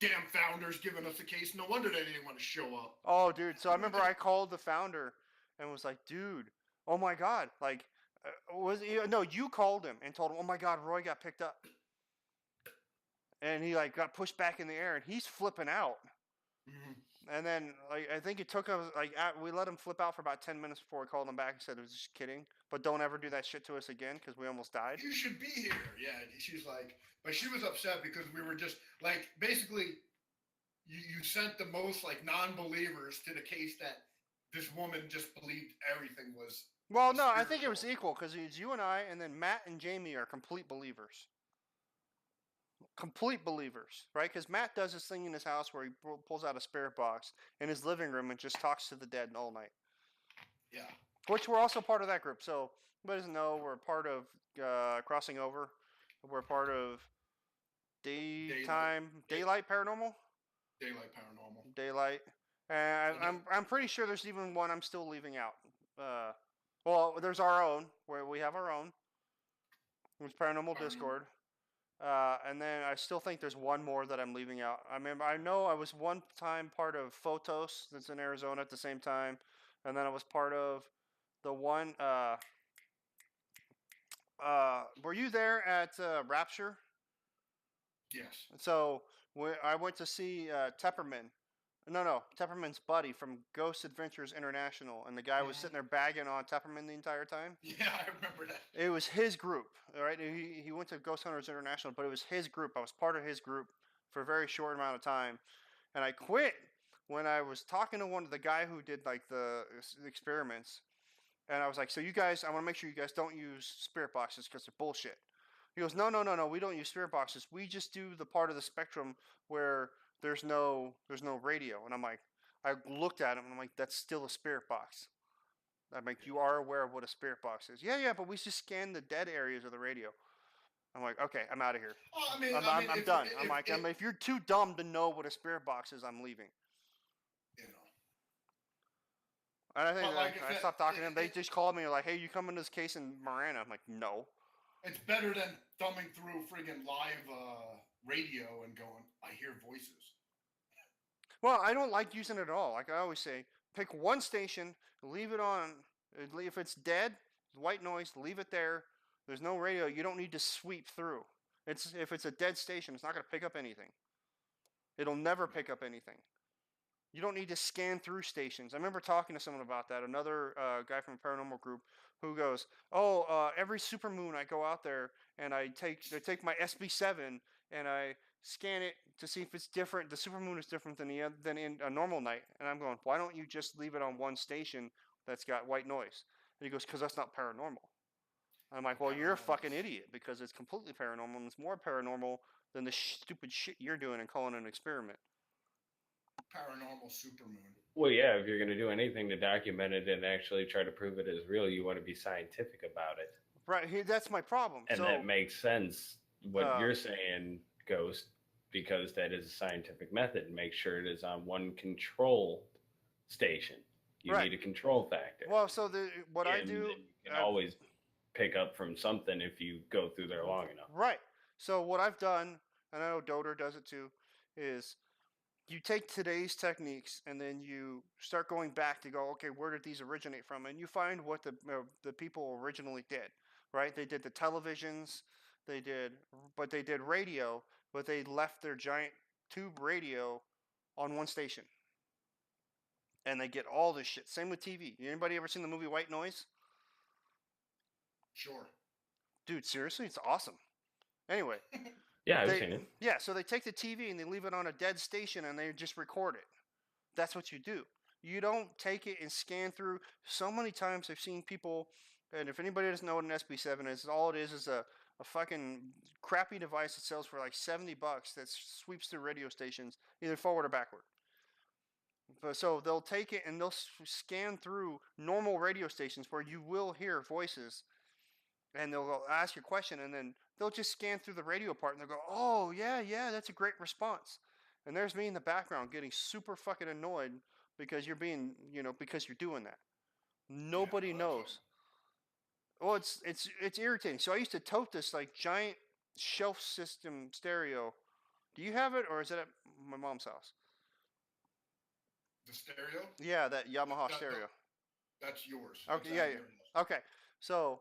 Speaker 1: Damn founders giving us a case. No wonder they didn't want to show up.
Speaker 2: Oh, dude. So I remember I called the founder and was like, dude, oh my God. Like, you called him and told him, oh my God, Roy got picked up. And he like got pushed back in the air and he's flipping out.
Speaker 1: Mm-hmm.
Speaker 2: And then, like, I think it took us, we let him flip out for about 10 minutes before we called him back and said it was just kidding. But don't ever do that shit to us again because we almost died.
Speaker 1: You should be here. Yeah, she's like, but she was upset because we were just, like, basically, you sent the most, like, non-believers to the case that this woman just believed everything was.
Speaker 2: Well, no, I think it was equal because it's you and I, and then Matt and Jamie are complete believers. Complete believers, right? Because Matt does this thing in his house where he pulls out a spirit box in his living room and just talks to the dead all night.
Speaker 1: Yeah.
Speaker 2: Which we're also part of that group. So, anybody doesn't know, we're part of Crossing Over. We're part of Daylight Paranormal.
Speaker 1: Daylight Paranormal.
Speaker 2: Daylight. And I'm pretty sure there's even one I'm still leaving out. Well, there's our own, where we have our own. It's Paranormal Discord. And then I still think there's one more that I'm leaving out. I know I was one time part of Photos that's in Arizona at the same time. And then I was part of the one, were you there at Rapture?
Speaker 1: Yes.
Speaker 2: So I went to see Tepperman. No, Tepperman's buddy from Ghost Adventures International, and the guy was sitting there bagging on Tepperman the entire time.
Speaker 1: Yeah, I remember that.
Speaker 2: It was his group, all right? He went to Ghost Hunters International, but it was his group. I was part of his group for a very short amount of time, and I quit when I was talking to the guy who did like the experiments, and I was like, so you guys, I want to make sure you guys don't use spirit boxes because they're bullshit. He goes, no, we don't use spirit boxes. We just do the part of the spectrum where there's no radio. And I'm like, I looked at him and I'm like, that's still a spirit box. I'm like, you are aware of what a spirit box is? Yeah, but we just scan the dead areas of the radio. I'm like, okay, I'm out of here. I'm done. If you're too dumb to know what a spirit box is, I'm leaving. And I think I stopped talking to them. They just called me like, hey, you come in this case in Marana? I'm like, no.
Speaker 1: It's better than thumbing through friggin' live radio and going, I hear voices.
Speaker 2: Well, I don't like using it at all. Like I always say, pick one station, leave it on. If it's dead, white noise, leave it there. There's no radio. You don't need to sweep through. If it's a dead station, it's not going to pick up anything. It'll never pick up anything. You don't need to scan through stations. I remember talking to someone about that. Another guy from a paranormal group who goes, "Oh, every supermoon I go out there and I take my SB7 and I scan it to see if it's different. The supermoon is different than than in a normal night." And I'm going, "Why don't you just leave it on one station that's got white noise?" And he goes, "Because that's not paranormal." I'm like, "Well, you're a fucking idiot because it's completely paranormal and it's more paranormal than the stupid shit you're doing and calling it an experiment."
Speaker 1: Paranormal supermoon.
Speaker 3: Well, yeah, if you're going to do anything to document it and actually try to prove it as real, you want to be scientific about it.
Speaker 2: Right, that's my problem.
Speaker 3: And
Speaker 2: so,
Speaker 3: that makes sense, what you're saying, Ghost, because that is a scientific method. Make sure it is on one control station. You
Speaker 2: Right.
Speaker 3: need a control factor.
Speaker 2: Well, so what I do,
Speaker 3: you can always pick up from something if you go through there long enough.
Speaker 2: right. So what I've done, and I know Dotar does it too, is you take today's techniques and then you start going back to go, okay, where did these originate from? And you find what the people originally did, right? They did the televisions, they did radio, but they left their giant tube radio on one station. And they get all this shit. Same with TV. Anybody ever seen the movie White Noise?
Speaker 1: Sure.
Speaker 2: Dude, seriously, it's awesome. Anyway.
Speaker 3: Yeah, I've seen it.
Speaker 2: Yeah, so they take the TV and they leave it on a dead station and they just record it. That's what you do. You don't take it and scan through. So many times I've seen people, and if anybody doesn't know what an SB7 is, all it is a fucking crappy device that sells for like $70 that sweeps through radio stations, either forward or backward. So they'll take it and they'll scan through normal radio stations where you will hear voices, and they'll ask you a question, and then they'll just scan through the radio part, and they'll go, "Oh, yeah, that's a great response." And there's me in the background getting super fucking annoyed because you're being, because you're doing that. Nobody knows. Well, it's irritating. So I used to tote this like giant shelf system stereo. Do you have it, or is it at my mom's house?
Speaker 1: The stereo?
Speaker 2: Yeah, that Yamaha stereo.
Speaker 1: That's yours.
Speaker 2: Okay, yeah. Okay, so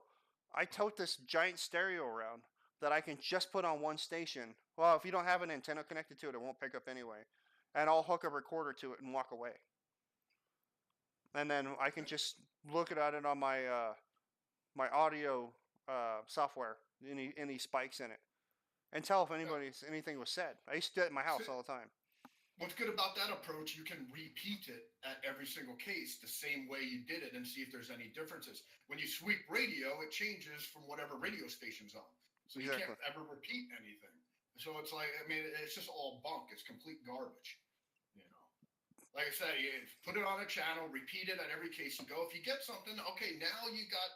Speaker 2: I tote this giant stereo around that I can just put on one station. Well, if you don't have an antenna connected to it, it won't pick up anyway. And I'll hook a recorder to it and walk away. And then I can just look at it on my my audio software, any spikes in it, and tell if anything was said. I used to do it at my house all the time.
Speaker 1: What's good about that approach, you can repeat it at every single case the same way you did it and see if there's any differences. When you sweep radio, it changes from whatever radio station's on. So you can't ever repeat anything. So it's like, it's just all bunk. It's complete garbage. Like I said, you put it on a channel, repeat it at every case you go. If you get something, okay, now you got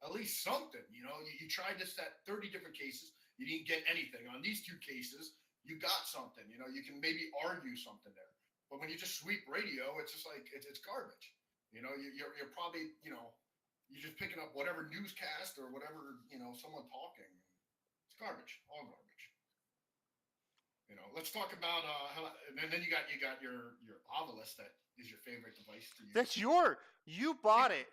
Speaker 1: at least something. You tried this at 30 different cases. You didn't get anything. On these two cases, you got something. You can maybe argue something there. But when you just sweep radio, it's just like it's garbage. You're probably you're just picking up whatever newscast or whatever someone talking. It's garbage, all garbage. Let's talk about and then you got your Ovilus that is your favorite device to use.
Speaker 2: That's you bought it.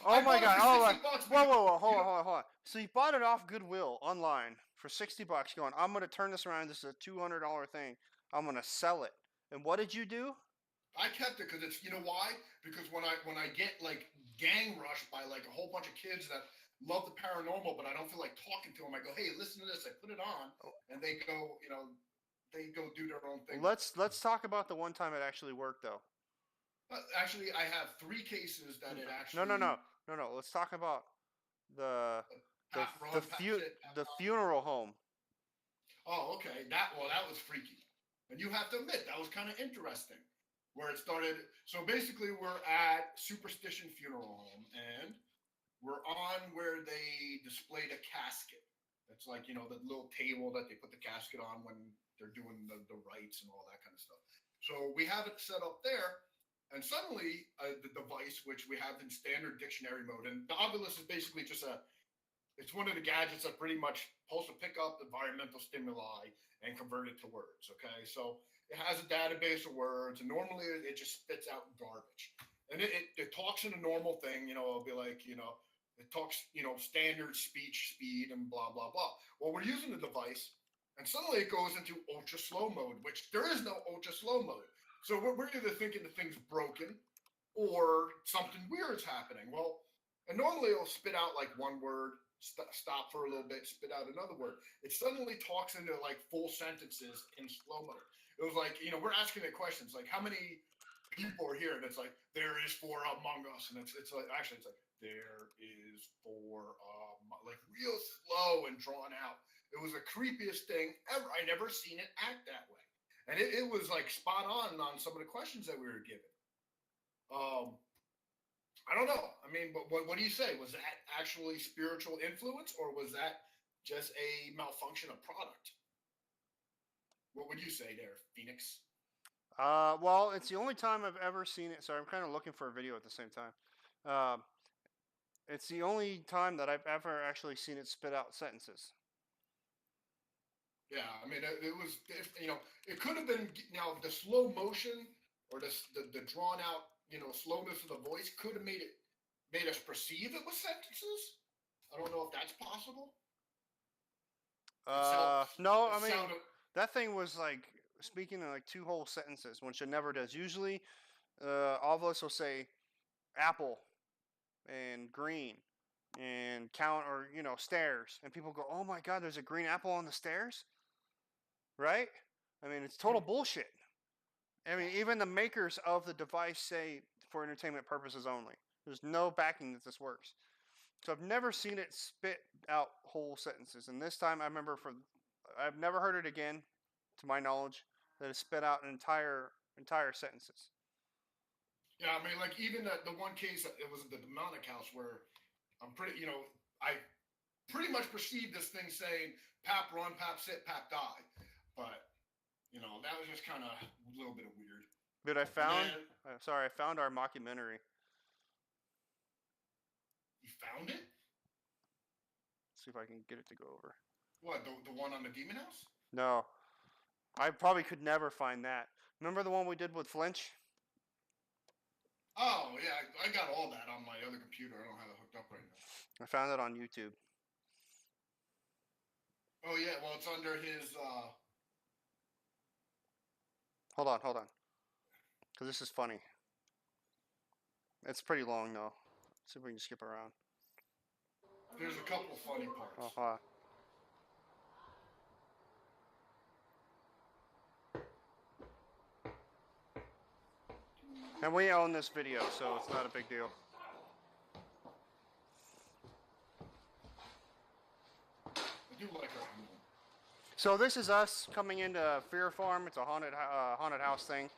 Speaker 2: Oh my god! Oh, whoa! Hold on! So you bought it off Goodwill online for $60. Going, I'm gonna turn this around. This is a $200 thing. I'm gonna sell it. And what did you do?
Speaker 1: I kept it because it's why? Because when I get like gang rushed by like a whole bunch of kids that love the paranormal, but I don't feel like talking to them, I go, hey, listen to this. I put it on, and they go, they go do their own thing.
Speaker 2: Let's talk about the one time it actually worked though.
Speaker 1: Actually, I have 3 cases that it actually.
Speaker 2: No. Let's talk about the funeral home.
Speaker 1: Oh, okay. That was freaky, and you have to admit that was kind of interesting. Where it started. So basically, we're at Superstition Funeral Home, and we're on where they displayed a casket. It's like the little table that they put the casket on when they're doing the rites and all that kind of stuff. So we have it set up there. And suddenly, the device, which we have in standard dictionary mode, and the Ovilus is basically just it's one of the gadgets that pretty much supposed to pick up environmental stimuli and convert it to words, okay? So it has a database of words, and normally it just spits out garbage. And it talks in a normal thing, it'll be like, It talks, standard speech speed and blah, blah, blah. Well, we're using the device, and suddenly it goes into ultra slow mode, which there is no ultra slow mode. So we're either thinking the thing's broken or something weird's happening. Well, and normally it'll spit out like one word, stop for a little bit, spit out another word. It suddenly talks into like full sentences in slow mode. It was like, we're asking it questions like, how many people are here? And it's like, there is four among us. And it's like, actually, it's like, there is four, like real slow and drawn out. It was the creepiest thing ever. I never seen it act that way. And it was like spot on some of the questions that we were given. I don't know. I mean, but what do you say? Was that actually spiritual influence, or was that just a malfunction of product? What would you say there, Phoenix?
Speaker 2: Well, it's the only time I've ever seen it. So I'm kind of looking for a video at the same time. It's the only time that I've ever actually seen it spit out sentences.
Speaker 1: Yeah, I mean, it was, it could have been, the slow motion or the drawn out, slowness of the voice could have made us perceive it was sentences. I don't know if that's possible.
Speaker 2: No, I mean, that thing was like speaking in like two whole sentences, which it never does. Usually, all of us will say apple and green and count or stairs, and people go, "Oh my God, there's a green apple on the stairs," right? I mean, it's total bullshit. I mean, even the makers of the device say for entertainment purposes only. There's no backing that this works. So I've never seen it spit out whole sentences. And this time I remember I've never heard it again, to my knowledge, that it spit out entire sentences.
Speaker 1: Yeah, I mean, like even the one case, it was the demonic house where I'm pretty, I pretty much perceived this thing saying, "Pap run, Pap sit, Pap die." But, that was just kind of a little bit of weird.
Speaker 2: But I found our mockumentary.
Speaker 1: You found it?
Speaker 2: Let's see if I can get it to go over.
Speaker 1: What, the one on the demon house?
Speaker 2: No. I probably could never find that. Remember the one we did with Flinch?
Speaker 1: Oh, yeah, I got all that on my other computer. I don't have it hooked up right now.
Speaker 2: I found it on YouTube.
Speaker 1: Oh, yeah, well, it's under his,
Speaker 2: Hold on. Because this is funny. It's pretty long, though. Let's see if we can skip around.
Speaker 1: There's a couple funny parts.
Speaker 2: Oh, hold on. And we own this video, so it's not a big deal.
Speaker 1: I do like her.
Speaker 2: So this is us coming into Fear Farm. It's a haunted house thing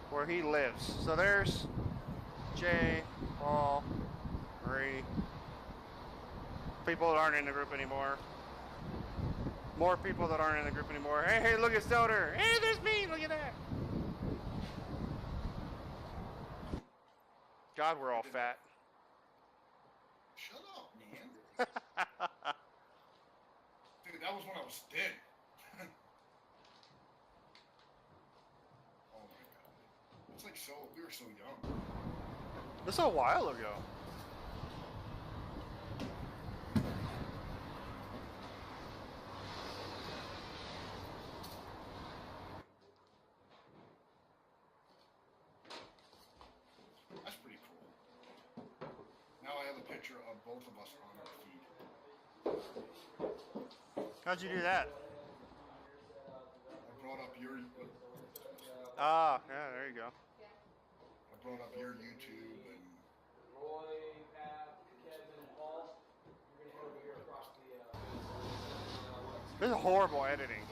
Speaker 2: where he lives. So there's Jay, Paul, Marie, people that aren't in the group anymore. More people that aren't in the group anymore. Hey, look at Stoner. Hey, there's me. Look at that. God, we're all fat.
Speaker 1: Shut up, man. Dude, that was when I was thin. Oh my God. It's like we were so young.
Speaker 2: This was a while ago.
Speaker 1: That's pretty cool. Now I have a picture of both of us on our feed.
Speaker 2: How'd you do that?
Speaker 1: I brought up your.
Speaker 2: Ah, yeah, there you go.
Speaker 1: I brought up your YouTube and.
Speaker 2: This is horrible editing.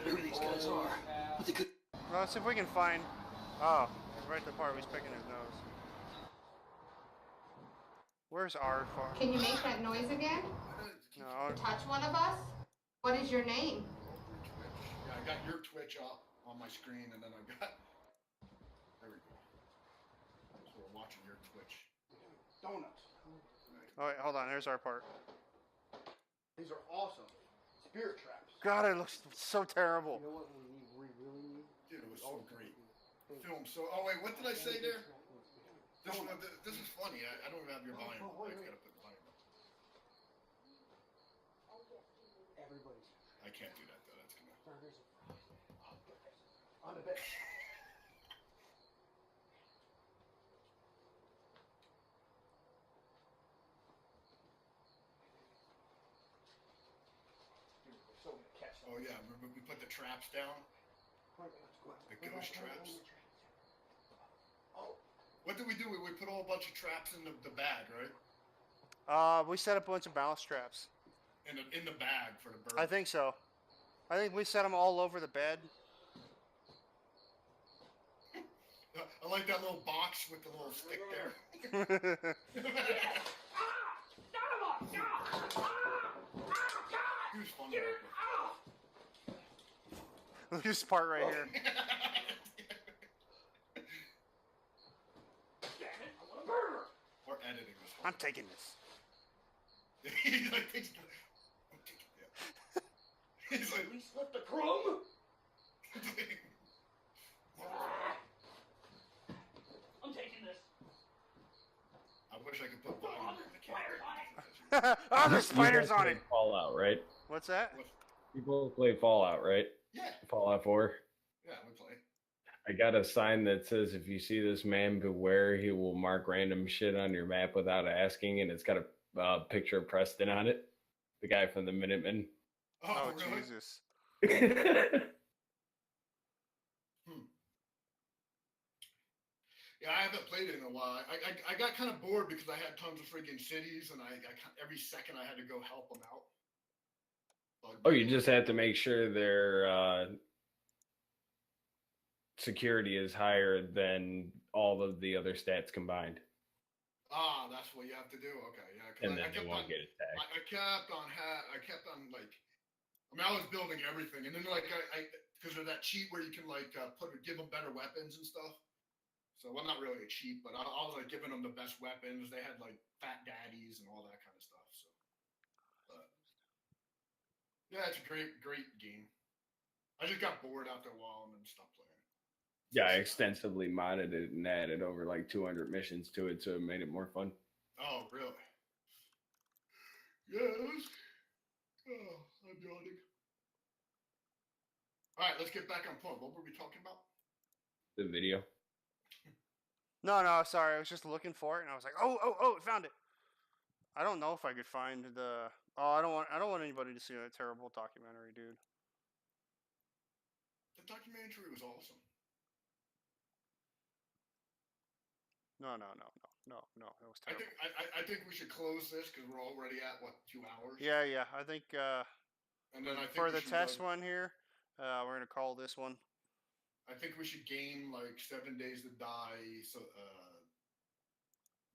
Speaker 5: Who these guys are? What they could.
Speaker 2: Well, let's see if we can find. Oh, right at the part where he's picking his nose. Where's our farm?
Speaker 6: Can you make that noise again?
Speaker 2: No.
Speaker 6: Touch one of us? What is your name?
Speaker 1: Yeah, I got your Twitch up on my screen, and then I got. There we go. So we're watching your Twitch.
Speaker 5: Donuts.
Speaker 2: Oh wait, hold on. There's our part.
Speaker 5: These are awesome. Spirit traps.
Speaker 2: God, it looks so terrible.
Speaker 5: You know what we really need?
Speaker 1: Dude, it was so great. Film so. Oh wait, what did I say there? This is funny. I don't even have your volume.
Speaker 5: Oh, wait,
Speaker 1: I
Speaker 5: wait.
Speaker 1: gotta put the volume up.
Speaker 5: Everybody's.
Speaker 1: I can't do that though. That's gonna.
Speaker 5: Burgers and fries. On the bed. Dude, we're so gonna catch them.
Speaker 1: Oh yeah, remember we put the traps down?
Speaker 5: Wait, let's go.
Speaker 1: The ghost traps?
Speaker 5: Oh,
Speaker 1: What did we do? We put a whole bunch of traps in the bag, right?
Speaker 2: We set up a bunch of mouse traps.
Speaker 1: In the bag for the bird.
Speaker 2: I think so. I think we set them all over the bed.
Speaker 1: I like that little box with the little stick there. He was fun to work with.
Speaker 2: This part right here.
Speaker 5: damn it! I want a burger.
Speaker 1: We're editing this
Speaker 2: I'm
Speaker 1: one.
Speaker 2: taking this.
Speaker 1: He's like, I'm taking that. He's like,
Speaker 5: At least lift the crumb. I'm taking this.
Speaker 1: I wish I could put volume on the
Speaker 5: Spiders on
Speaker 1: camera.
Speaker 2: Oh, there's
Speaker 3: You guys
Speaker 2: spiders on
Speaker 3: played
Speaker 2: it.
Speaker 3: Fallout, right?
Speaker 2: What's that?
Speaker 3: People play Fallout, right?
Speaker 1: Yeah,
Speaker 3: Fallout 4.
Speaker 1: yeah, we play.
Speaker 3: I got a sign that says, "If you see this man, beware. He will mark random shit on your map without asking," and it's got a picture of Preston on it, the guy from the Minutemen.
Speaker 2: Oh,
Speaker 1: Really?
Speaker 2: Jesus.
Speaker 1: Yeah, I haven't played it in a while. I got kind of bored because I had tons of friggin' cities, and every second I had to go help them out.
Speaker 3: Oh, you just have to make sure their security is higher than all of the other stats combined,
Speaker 1: Ah, that's what you have to do. Okay, yeah. 'Cause
Speaker 3: and
Speaker 1: I
Speaker 3: then they
Speaker 1: kept
Speaker 3: won't
Speaker 1: on,
Speaker 3: get attacked.
Speaker 1: I kept on like, I mean, I was building everything, and then like I because of that cheat where you can like give them better weapons and stuff. So well, not really a cheat, but I was like giving them the best weapons. They had like fat daddies and all that kind of stuff. So, but yeah, it's a great game. I just got bored after a while and then stopped playing.
Speaker 3: Yeah, I extensively modded it and added over like 200 missions to it, so it made it more fun.
Speaker 1: Oh, really? Yes. Oh, I'm yawning. All right, let's get back on point. What were we talking about?
Speaker 3: The video.
Speaker 2: No, sorry. I was just looking for it, and I was like, oh, I found it. I don't know if I could find the. Oh, I don't want anybody to see that terrible documentary, dude.
Speaker 1: The documentary was awesome.
Speaker 2: No. It was
Speaker 1: I
Speaker 2: terrible.
Speaker 1: think I think we should close this because we're already at what 2 hours.
Speaker 2: Yeah. I think
Speaker 1: And then I think
Speaker 2: for
Speaker 1: we
Speaker 2: the
Speaker 1: should,
Speaker 2: test one here, we're gonna call this one.
Speaker 1: I think we should game like 7 Days to Die. So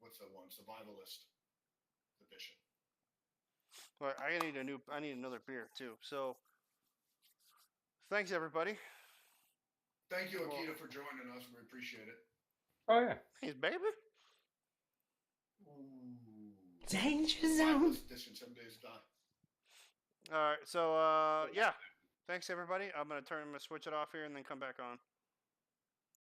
Speaker 1: what's that one? Survivalist edition.
Speaker 2: But I need another beer too. So thanks everybody.
Speaker 1: Thank you,
Speaker 2: Well-
Speaker 1: Akita, for joining us. We appreciate it.
Speaker 3: Oh yeah.
Speaker 2: Thanks, baby.
Speaker 1: Ooh.
Speaker 4: Danger
Speaker 1: Survivalist edition. 7 Days to Die.
Speaker 2: All right. So yeah. Thanks everybody. I'm gonna switch it off here and then come back on.